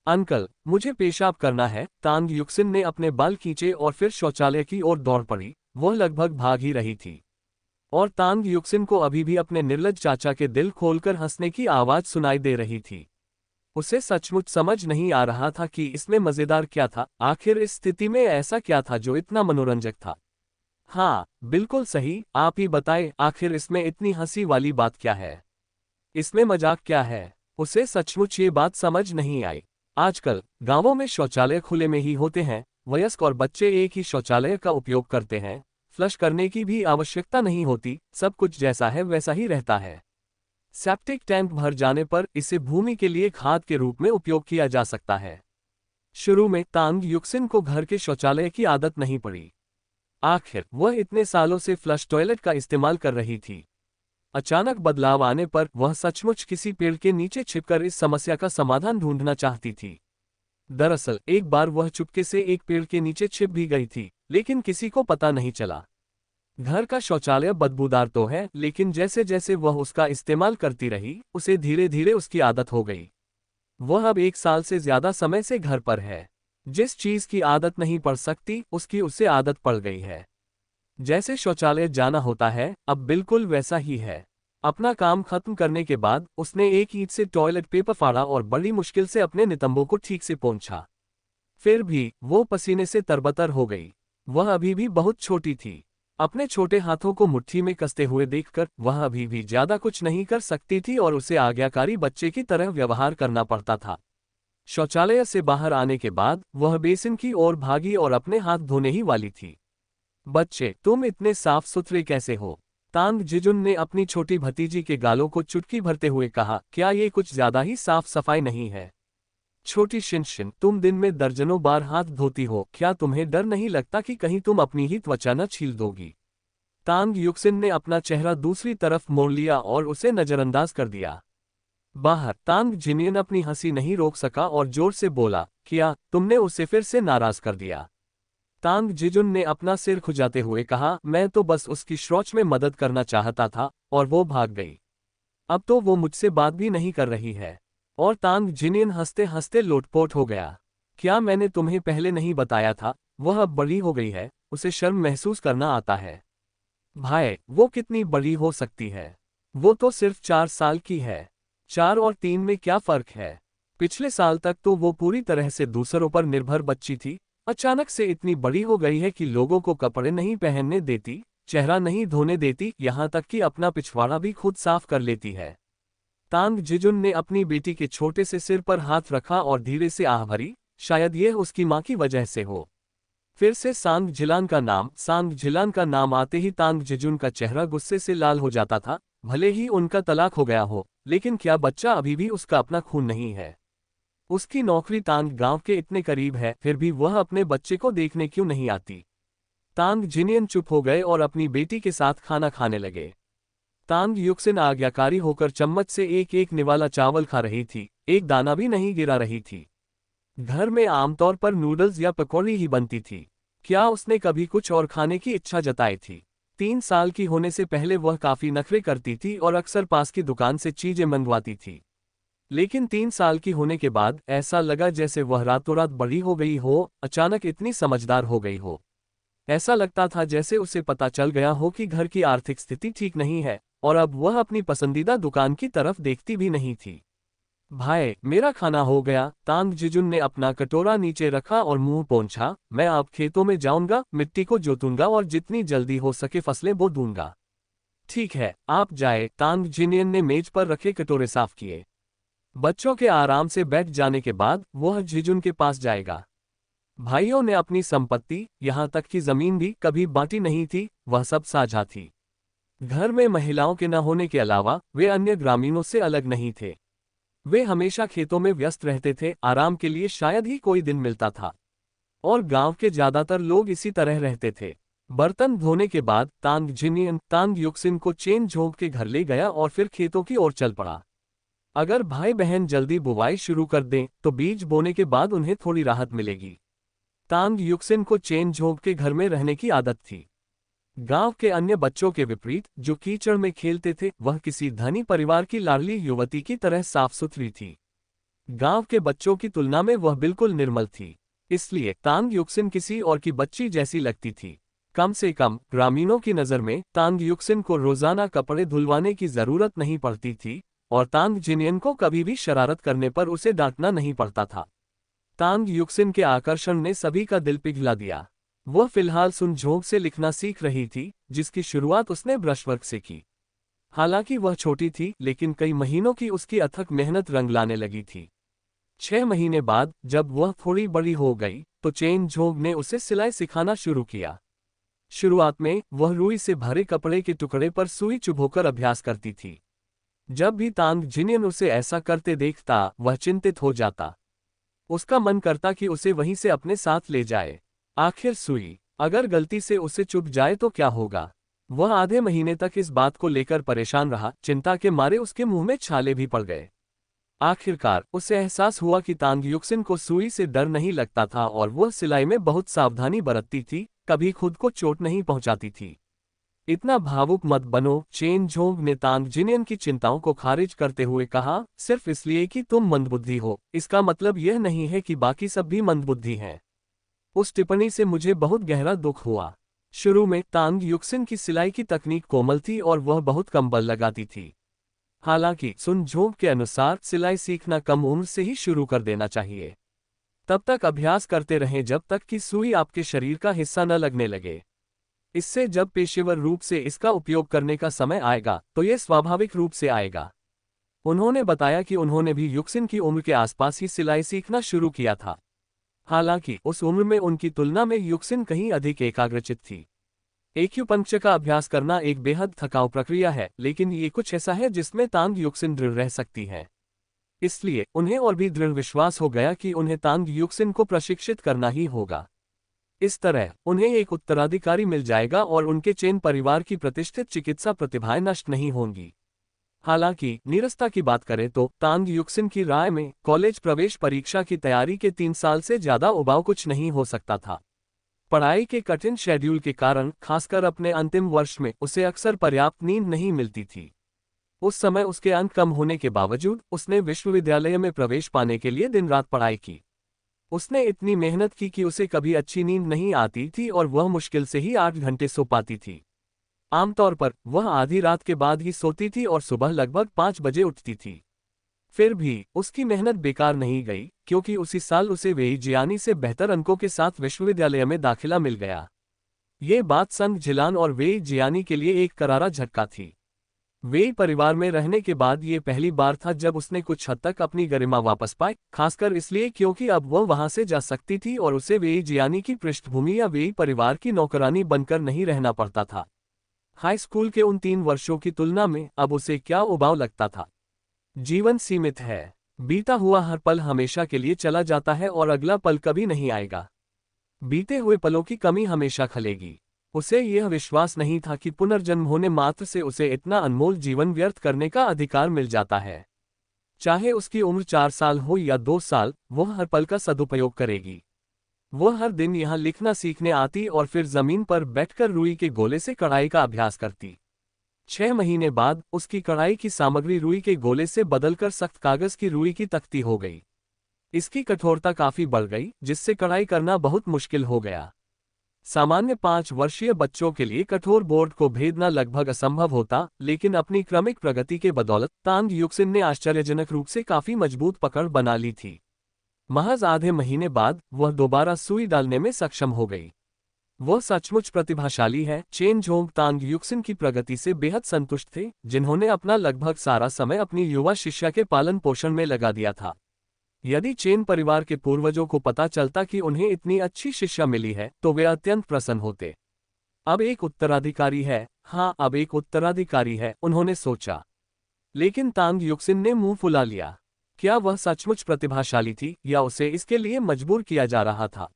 अंकल, मुझे पेशाब करना है। तांग युक्सिन ने अपने बाल खींचे और फिर शौचालय की ओर दौड़ पड़ी। वह लगभग भाग ही रही थी और तांग युक्सिन को अभी भी अपने निर्लज्ज चाचा के दिल खोलकर हंसने की आवाज सुनाई दे रही थी। उसे सचमुच समझ नहीं आ रहा था कि इसमें मजेदार क्या था। आखिर इस स्थिति में ऐसा क्या था जो इतना मनोरंजक था? हाँ, बिल्कुल सही, आप ही बताएं, आखिर इसमें इतनी हंसी वाली बात क्या है? इसमें मजाक क्या है? उसे सचमुच ये बात समझ नहीं आई। आजकल गांवों में शौचालय खुले में ही होते हैं, वयस्क और बच्चे एक ही शौचालय का उपयोग करते हैं, फ्लश करने की भी आवश्यकता नहीं होती, सब कुछ जैसा है वैसा ही रहता है। सेप्टिक टैंक भर जाने पर इसे भूमि के लिए खाद के रूप में उपयोग किया जा सकता है। शुरू में तांग युक्सिन को घर के शौचालय की आदत नहीं पड़ी। आखिर वह इतने सालों से फ्लश टॉयलेट का इस्तेमाल कर रही थी। अचानक बदलाव आने पर वह सचमुच किसी पेड़ के नीचे छिपकर इस समस्या का समाधान ढूंढना चाहती थी। दरअसल एक बार वह चुपके से एक पेड़ के नीचे छिप भी गई थी, लेकिन किसी को पता नहीं चला। घर का शौचालय बदबूदार तो है, लेकिन जैसे जैसे वह उसका इस्तेमाल करती रही, उसे धीरे धीरे उसकी आदत हो गई। वह अब 1 साल से ज्यादा समय से घर पर है। जिस चीज की आदत नहीं पड़ सकती, उसकी उसे आदत पड़ गई है। जैसे शौचालय जाना होता है, अब बिल्कुल वैसा ही है। अपना काम खत्म करने के बाद उसने एक ईंट से टॉयलेट पेपर फाड़ा और बड़ी मुश्किल से अपने नितंबों को ठीक से पोंछा। फिर भी वो पसीने से तरबतर हो गई। वह अभी भी बहुत छोटी थी। अपने छोटे हाथों को मुट्ठी में कसते हुए देखकर वह अभी भी ज्यादा कुछ नहीं कर सकती थी और उसे आज्ञाकारी बच्चे की तरह व्यवहार करना पड़ता था। शौचालय से बाहर आने के बाद वह बेसिन की ओर भागी और अपने हाथ धोने ही वाली थी। बच्चे, तुम इतने साफ सुथरे कैसे हो? तांग जिजुन ने अपनी छोटी भतीजी के गालों को चुटकी भरते हुए कहा, क्या ये कुछ ज्यादा ही साफ सफाई नहीं है? छोटी शिनशिन, तुम दिन में दर्जनों बार हाथ धोती हो, क्या तुम्हें डर नहीं लगता कि कहीं तुम अपनी ही त्वचा न छील दोगी? तांग युक्सिन ने अपना चेहरा दूसरी तरफ मोड़ लिया और उसे नजरअंदाज कर दिया। बाहर तांग जिनियन अपनी हंसी नहीं रोक सका और जोर से बोला, क्या तुमने उसे फिर से नाराज कर दिया? तांग जिजुन ने अपना सिर खुजाते हुए कहा, मैं तो बस उसकी शौच में मदद करना चाहता था और वो भाग गई। अब तो वो मुझसे बात भी नहीं कर रही है। और तांग जिनियन हंसते हंसते लोटपोट हो गया। क्या मैंने तुम्हें पहले नहीं बताया था? वह अब बड़ी हो गई है, उसे शर्म महसूस करना आता है। भाई, वो कितनी बड़ी हो सकती है? वो तो सिर्फ 4 साल की है। 4 और 3 में क्या फर्क है? पिछले साल तक तो वो पूरी तरह से दूसरों पर निर्भर बच्ची थी, अचानक से इतनी बड़ी हो गई है कि लोगों को कपड़े नहीं पहनने देती, चेहरा नहीं धोने देती, यहाँ तक कि अपना पिछवाड़ा भी खुद साफ कर लेती है। तांग जिजुन ने अपनी बेटी के छोटे से सिर पर हाथ रखा और धीरे से आह भरी, शायद यह उसकी माँ की वजह से हो। फिर से सांग झिलान का नाम आते ही तांग जिजुन का चेहरा गुस्से से लाल हो जाता था। भले ही उनका तलाक हो गया हो, लेकिन क्या बच्चा अभी भी उसका अपना खून नहीं है? उसकी नौकरी तांग गांव के इतने करीब है, फिर भी वह अपने बच्चे को देखने क्यों नहीं आती? तांग जिनियन चुप हो गए और अपनी बेटी के साथ खाना खाने लगे। तांग युक्सिन आज्ञाकारी होकर चम्मच से एक एक निवाला चावल खा रही थी, एक दाना भी नहीं गिरा रही थी। घर में आमतौर पर नूडल्स या पकौड़ी ही बनती थी। क्या उसने कभी कुछ और खाने की इच्छा जताई थी? 3 साल की होने से पहले वह काफी नखरे करती थी और अक्सर पास की दुकान से चीजें मंगवाती थी। लेकिन 3 साल की होने के बाद ऐसा लगा जैसे वह रातों रात बड़ी हो गई हो, अचानक इतनी समझदार हो गई हो। ऐसा लगता था जैसे उसे पता चल गया हो कि घर की आर्थिक स्थिति ठीक नहीं है, और अब वह अपनी पसंदीदा दुकान की तरफ देखती भी नहीं थी। भाई, मेरा खाना हो गया। तांग जिजुन ने अपना कटोरा नीचे रखा और मुंह पोंछा। मैं अब खेतों में जाऊंगा, मिट्टी को जोतूंगा और जितनी जल्दी हो सके फसलें बो दूंगा। ठीक है, आप जाए। तांग जिनियन ने मेज पर रखे कटोरे साफ किए। बच्चों के आराम से बैठ जाने के बाद वह जिजुन के पास जाएगा। भाइयों ने अपनी संपत्ति, यहाँ तक कि जमीन भी कभी बांटी नहीं थी, वह सब साझा थी। घर में महिलाओं के न होने के अलावा वे अन्य ग्रामीणों से अलग नहीं थे। वे हमेशा खेतों में व्यस्त रहते थे, आराम के लिए शायद ही कोई दिन मिलता था। और गांव के ज्यादातर लोग इसी तरह रहते थे। बर्तन धोने के बाद तांग जिनियन तांग युक्सिन को चेन झोंक के घर ले गया और फिर खेतों की ओर चल पड़ा। अगर भाई बहन जल्दी बुवाई शुरू कर दें तो बीज बोने के बाद उन्हें थोड़ी राहत मिलेगी। तांग युक्सिन को चेन झोंक के घर में रहने की आदत थी। गांव के अन्य बच्चों के विपरीत जो कीचड़ में खेलते थे, वह किसी धनी परिवार की लाडली युवती की तरह साफ सुथरी थी। गांव के बच्चों की तुलना में वह बिल्कुल निर्मल थी, इसलिए तांग युक्सिन किसी और की बच्ची जैसी लगती थी। कम से कम ग्रामीणों की नज़र में तांग युक्सिन को रोजाना कपड़े धुलवाने की जरूरत नहीं पड़ती थी, और तांग जिनियन को कभी भी शरारत करने पर उसे डांटना नहीं पड़ता था। तांग युक्सिन के आकर्षण ने सभी का दिल पिघला दिया। वह फिलहाल सुन झोंक से लिखना सीख रही थी, जिसकी शुरुआत उसने ब्रशवर्क से की। हालांकि वह छोटी थी, लेकिन कई महीनों की उसकी अथक मेहनत रंग लाने लगी थी। 6 महीने बाद जब वह थोड़ी बड़ी हो गई तो चेन झोंग ने उसे सिलाई सिखाना शुरू किया। शुरुआत में वह रुई से भरे कपड़े के टुकड़े पर सुई चुभोकर अभ्यास करती थी। जब भी तांग जिनियन उसे ऐसा करते देखता, वह चिंतित हो जाता। उसका मन करता कि उसे वहीं से अपने साथ ले जाए। आखिर सुई अगर गलती से उसे चुभ जाए तो क्या होगा? वह आधे महीने तक इस बात को लेकर परेशान रहा। चिंता के मारे उसके मुंह में छाले भी पड़ गए। आखिरकार उसे एहसास हुआ कि तांग युक्सिन को सुई से डर नहीं लगता था और वह सिलाई में बहुत सावधानी बरतती थी, कभी खुद को चोट नहीं पहुंचाती थी। इतना भावुक मत बनो, चेन झोंग ने तांग जिनियन की चिंताओं को खारिज करते हुए कहा। सिर्फ इसलिए कि तुम मंदबुद्धि हो, इसका मतलब यह नहीं है कि बाकी सब भी मंदबुद्धि हैं। उस टिप्पणी से मुझे बहुत गहरा दुख हुआ। शुरू में तांग युक्सिन की सिलाई की तकनीक कोमल थी और वह बहुत कम बल लगाती थी। हालांकि सुन झोंग के अनुसार सिलाई सीखना कम उम्र से ही शुरू कर देना चाहिए। तब तक अभ्यास करते रहें जब तक कि सुई आपके शरीर का हिस्सा न लगने लगे। इससे जब पेशेवर रूप से इसका उपयोग करने का समय आएगा तो यह स्वाभाविक रूप से आएगा। उन्होंने बताया कि उन्होंने भी युक्सिन की उम्र के आसपास ही सिलाई सीखना शुरू किया था। हालांकि उस उम्र में उनकी तुलना में युक्सिन कहीं अधिक एकाग्रचित थी। एक्यूपंक्चर का अभ्यास करना एक बेहद थकाऊ प्रक्रिया है, लेकिन ये कुछ ऐसा है जिसमें तांग युक्सिन दृढ़ रह सकती है। इसलिए उन्हें और भी दृढ़ विश्वास हो गया कि उन्हें तांग युक्सिन को प्रशिक्षित करना ही होगा। इस तरह उन्हें एक उत्तराधिकारी मिल जाएगा और उनके चेन परिवार की प्रतिष्ठित चिकित्सा प्रतिभाएं नष्ट नहीं होंगी। हालांकि नीरसता की बात करें तो तांग युक्सिन की राय में कॉलेज प्रवेश परीक्षा की तैयारी के 3 साल से ज्यादा उबाऊ कुछ नहीं हो सकता था। पढ़ाई के कठिन शेड्यूल के कारण, खासकर अपने अंतिम वर्ष में, उसे अक्सर पर्याप्त नींद नहीं मिलती थी। उस समय उसके अंक कम होने के बावजूद उसने विश्वविद्यालय में प्रवेश पाने के लिए दिन रात पढ़ाई की। उसने इतनी मेहनत की कि उसे कभी अच्छी नींद नहीं आती थी और वह मुश्किल से ही 8 घंटे सो पाती थी। आमतौर पर वह आधी रात के बाद ही सोती थी और सुबह लगभग 5 बजे उठती थी। फिर भी उसकी मेहनत बेकार नहीं गई, क्योंकि उसी साल उसे वेई जियानी से बेहतर अंकों के साथ विश्वविद्यालय में दाखिला मिल गया। ये बात संग जिलान और वेई जियानी के लिए एक करारा झटका थी। वेई परिवार में रहने के बाद ये पहली बार था जब उसने कुछ हद तक अपनी गरिमा वापस पाई, खासकर इसलिए क्योंकि अब वह वहां से जा सकती थी और उसे वेई जियानी की पृष्ठभूमि या वेई परिवार की नौकरानी बनकर नहीं रहना पड़ता था। हाई स्कूल के उन 3 वर्षों की तुलना में अब उसे क्या उबाऊ लगता था। जीवन सीमित है, बीता हुआ हर पल हमेशा के लिए चला जाता है और अगला पल कभी नहीं आएगा। बीते हुए पलों की कमी हमेशा खलेगी। उसे यह विश्वास नहीं था कि पुनर्जन्म होने मात्र से उसे इतना अनमोल जीवन व्यर्थ करने का अधिकार मिल जाता है। चाहे उसकी उम्र 4 साल हो या 2 साल, वह हर पल का सदुपयोग करेगी। वह हर दिन यहाँ लिखना सीखने आती और फिर जमीन पर बैठकर रुई के गोले से कढ़ाई का अभ्यास करती। 6 महीने बाद उसकी कढ़ाई की सामग्री रुई के गोले से बदलकर सख्त कागज की रुई की तख्ती हो गई। इसकी कठोरता काफी बढ़ गई, जिससे कढ़ाई करना बहुत मुश्किल हो गया। सामान्य 5 वर्षीय बच्चों के लिए कठोर बोर्ड को भेदना लगभग असंभव होता, लेकिन अपनी क्रमिक प्रगति के बदौलत तांग युक्सिन ने आश्चर्यजनक रूप से काफी मजबूत पकड़ बना ली थी। महज आधे महीने बाद वह दोबारा सुई डालने में सक्षम हो गई। वह सचमुच प्रतिभाशाली है। चेन झोंग तांग युक्सिन की प्रगति से बेहद संतुष्ट थे, जिन्होंने अपना लगभग सारा समय अपनी युवा शिष्या के पालन पोषण में लगा दिया था। यदि चेन परिवार के पूर्वजों को पता चलता कि उन्हें इतनी अच्छी शिष्या मिली है तो वे अत्यंत प्रसन्न होते। अब एक उत्तराधिकारी है, हाँ अब एक उत्तराधिकारी है, उन्होंने सोचा। लेकिन तांग युक्सिन ने मुंह फुला लिया। क्या वह सचमुच प्रतिभाशाली थी या उसे इसके लिए मजबूर किया जा रहा था?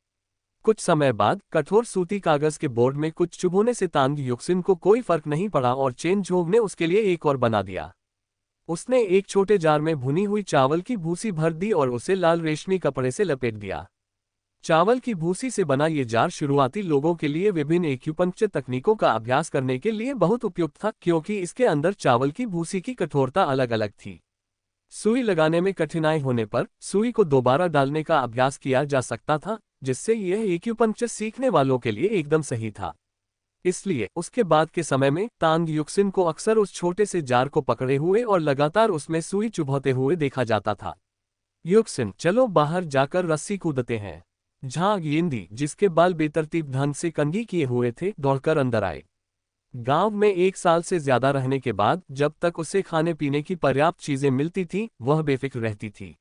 कुछ समय बाद कठोर सूती कागज के बोर्ड में कुछ चुभोने से तांग युक्सिन को कोई फर्क नहीं पड़ा और चेन झोंग ने उसके लिए एक और बना दिया। उसने एक छोटे जार में भुनी हुई चावल की भूसी भर दी और उसे लाल रेशमी कपड़े से लपेट दिया। चावल की भूसी से बना ये जार शुरुआती लोगों के लिए विभिन्न एक्यूपंक्चर तकनीकों का अभ्यास करने के लिए बहुत उपयुक्त था, क्योंकि इसके अंदर चावल की भूसी की कठोरता अलग अलग थी। सुई लगाने में कठिनाई होने पर सुई को दोबारा डालने का अभ्यास किया जा सकता था, जिससे यह एक्यूपंक्चर सीखने वालों के लिए एकदम सही था। इसलिए उसके बाद के समय में तांग युक्सिन को अक्सर उस छोटे से जार को पकड़े हुए और लगातार उसमें सुई चुभोते हुए देखा जाता था। युक्सिन, चलो बाहर जाकर रस्सी कूदते हैं। झांग यिंदी, जिसके बाल बेतरतीब ढंग से कंघी किए हुए थे, दौड़कर अंदर आए। गांव में 1 साल से ज्यादा रहने के बाद जब तक उसे खाने पीने की पर्याप्त चीजें मिलती थीं, वह बेफिक्र रहती थी।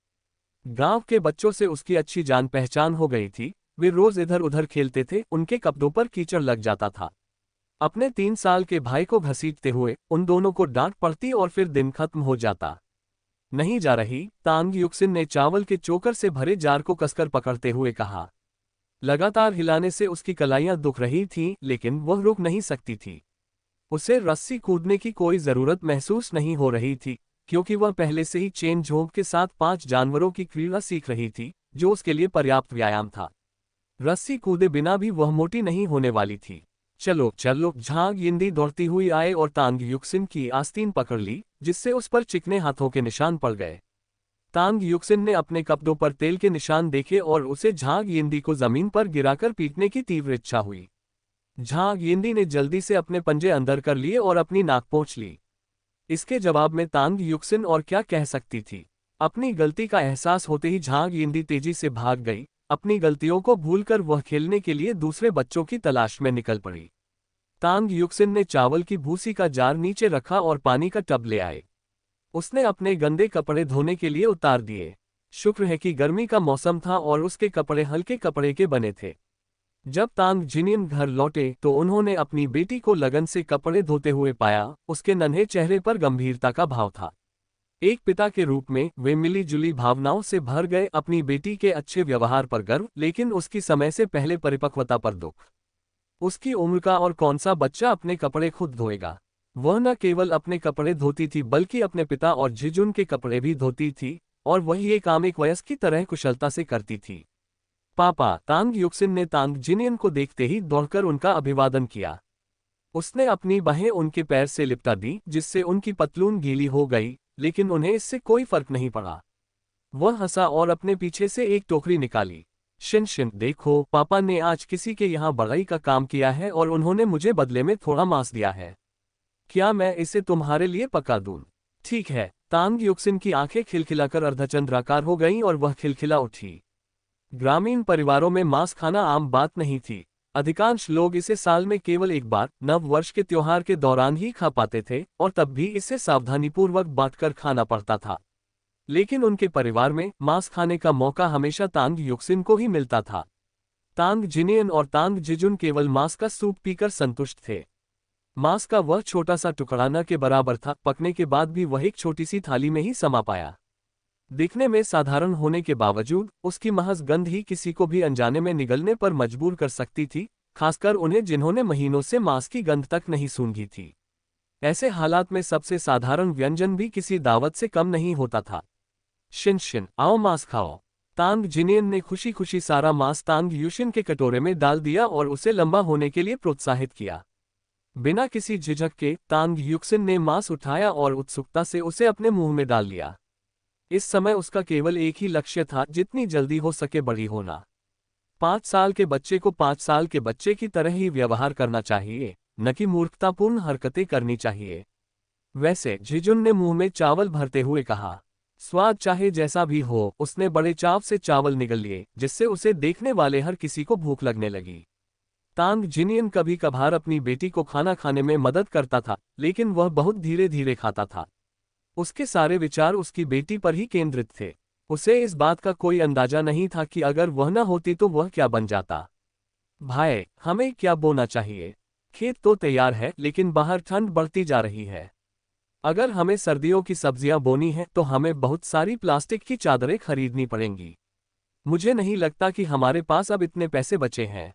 गांव के बच्चों से उसकी अच्छी जान पहचान हो गई थी। वे रोज इधर उधर खेलते थे, उनके कपड़ों पर कीचड़ लग जाता था। अपने 3 साल के भाई को घसीटते हुए उन दोनों को डांट पड़ती और फिर दिन खत्म हो जाता। नहीं जा रही, तांग युक्सिन ने चावल के चोकर से भरे जार को कसकर पकड़ते हुए कहा। लगातार हिलाने से उसकी कलाइयां दुख रही थीं, लेकिन वह रुक नहीं सकती थी। उसे रस्सी कूदने की कोई जरूरत महसूस नहीं हो रही थी, क्योंकि वह पहले से ही चेन झोंक के साथ 5 जानवरों की क्रीड़ा सीख रही थी, जो उसके लिए पर्याप्त व्यायाम था। रस्सी कूदे बिना भी वह मोटी नहीं होने वाली थी। चलो चलो, झांग यिंदी दौड़ती हुई आए और तांग युक्सिन की आस्तीन पकड़ ली, जिससे उस पर चिकने हाथों के निशान पड़ गए। तांग युक्सिन ने अपने कपड़ों पर तेल के निशान देखे और उसे झांग यिंदी को जमीन पर गिराकर पीटने की तीव्र इच्छा हुई। झांग यिंदी ने जल्दी से अपने पंजे अंदर कर लिए और अपनी नाक पोंछ ली। इसके जवाब में तांग युक्सिन और क्या कह सकती थी। अपनी गलती का एहसास होते ही झांग यिंदी तेजी से भाग गई। अपनी गलतियों को भूलकर वह खेलने के लिए दूसरे बच्चों की तलाश में निकल पड़ी। तांग युक्सिन ने चावल की भूसी का जार नीचे रखा और पानी का टब ले आए। उसने अपने गंदे कपड़े धोने के लिए उतार दिए। शुक्र है कि गर्मी का मौसम था और उसके कपड़े हल्के कपड़े के बने थे। जब तांग जिनियन घर लौटे तो उन्होंने अपनी बेटी को लगन से कपड़े धोते हुए पाया। उसके नन्हे चेहरे पर गंभीरता का भाव था। एक पिता के रूप में वे मिली जुली भावनाओं से भर गए, अपनी बेटी के अच्छे व्यवहार पर गर्व, लेकिन उसकी समय से पहले परिपक्वता पर दुख। उसकी उम्र का और कौन सा बच्चा अपने कपड़े खुद धोएगा। वह न केवल अपने कपड़े धोती थी बल्कि अपने पिता और जिजुन के कपड़े भी धोती थी, और वही ये काम एक वयस्क की तरह कुशलता से करती थी। पापा, तांग युक्सिन ने तांग जिनियन को देखते ही दौड़कर उनका अभिवादन किया। उसने अपनी बाहें उनके पैर से लिपटा दी, जिससे उनकी पतलून गीली हो गई, लेकिन उन्हें इससे कोई फर्क नहीं पड़ा। वह हंसा और अपने पीछे से एक टोकरी निकाली। शिन शिन, देखो, पापा ने आज किसी के यहाँ बढ़ई का काम किया है और उन्होंने मुझे बदले में थोड़ा मांस दिया है। क्या मैं इसे तुम्हारे लिए पका दूं? ठीक है। तांग युक्सिन की आंखें खिलखिलाकर अर्धचंद्राकार हो गईं और वह खिलखिला उठी। ग्रामीण परिवारों में मांस खाना आम बात नहीं थी। अधिकांश लोग इसे साल में केवल एक बार, नव वर्ष के त्योहार के दौरान ही खा पाते थे, और तब भी इसे सावधानीपूर्वक बांटकर खाना पड़ता था। लेकिन उनके परिवार में मांस खाने का मौका हमेशा तांग युक्सिन को ही मिलता था। तांग जिनियन और तांग जिजुन केवल मांस का सूप पीकर संतुष्ट थे। मांस का वह छोटा सा टुकड़ा न के बराबर था, पकने के बाद भी वह एक छोटी सी थाली में ही समा पाया। दिखने में साधारण होने के बावजूद उसकी महज गंध ही किसी को भी अनजाने में निगलने पर मजबूर कर सकती थी, खासकर उन्हें जिन्होंने महीनों से मांस की गंध तक नहीं सूंघी थी। ऐसे हालात में सबसे साधारण व्यंजन भी किसी दावत से कम नहीं होता था। शिन शिन, आओ मांस खाओ। तांग जिनियन ने खुशी खुशी सारा मांस तांग युशिन के कटोरे में डाल दिया और उसे लंबा होने के लिए प्रोत्साहित किया। बिना किसी झिझक के तांग युक्सिन ने मांस उठाया और उत्सुकता से उसे अपने मुंह में डाल लिया। इस समय उसका केवल एक ही लक्ष्य था, जितनी जल्दी हो सके बड़ी होना। 5 साल के बच्चे को 5 साल के बच्चे की तरह ही व्यवहार करना चाहिए, न कि मूर्खतापूर्ण हरकतें करनी चाहिए। वैसे, जिजुन ने मुंह में चावल भरते हुए कहा। स्वाद चाहे जैसा भी हो, उसने बड़े चाव से चावल निगल लिए, जिससे उसे देखने वाले हर किसी को भूख लगने लगी। तांग जिनियन कभी कभार अपनी बेटी को खाना खाने में मदद करता था, लेकिन वह बहुत धीरे धीरे खाता था। उसके सारे विचार उसकी बेटी पर ही केंद्रित थे। उसे इस बात का कोई अंदाजा नहीं था कि अगर वह न होती तो वह क्या बन जाता। भाई, हमें क्या बोना चाहिए? खेत तो तैयार है, लेकिन बाहर ठंड बढ़ती जा रही है। अगर हमें सर्दियों की सब्जियां बोनी है तो हमें बहुत सारी प्लास्टिक की चादरें खरीदनी पड़ेंगी। मुझे नहीं लगता कि हमारे पास अब इतने पैसे बचे हैं।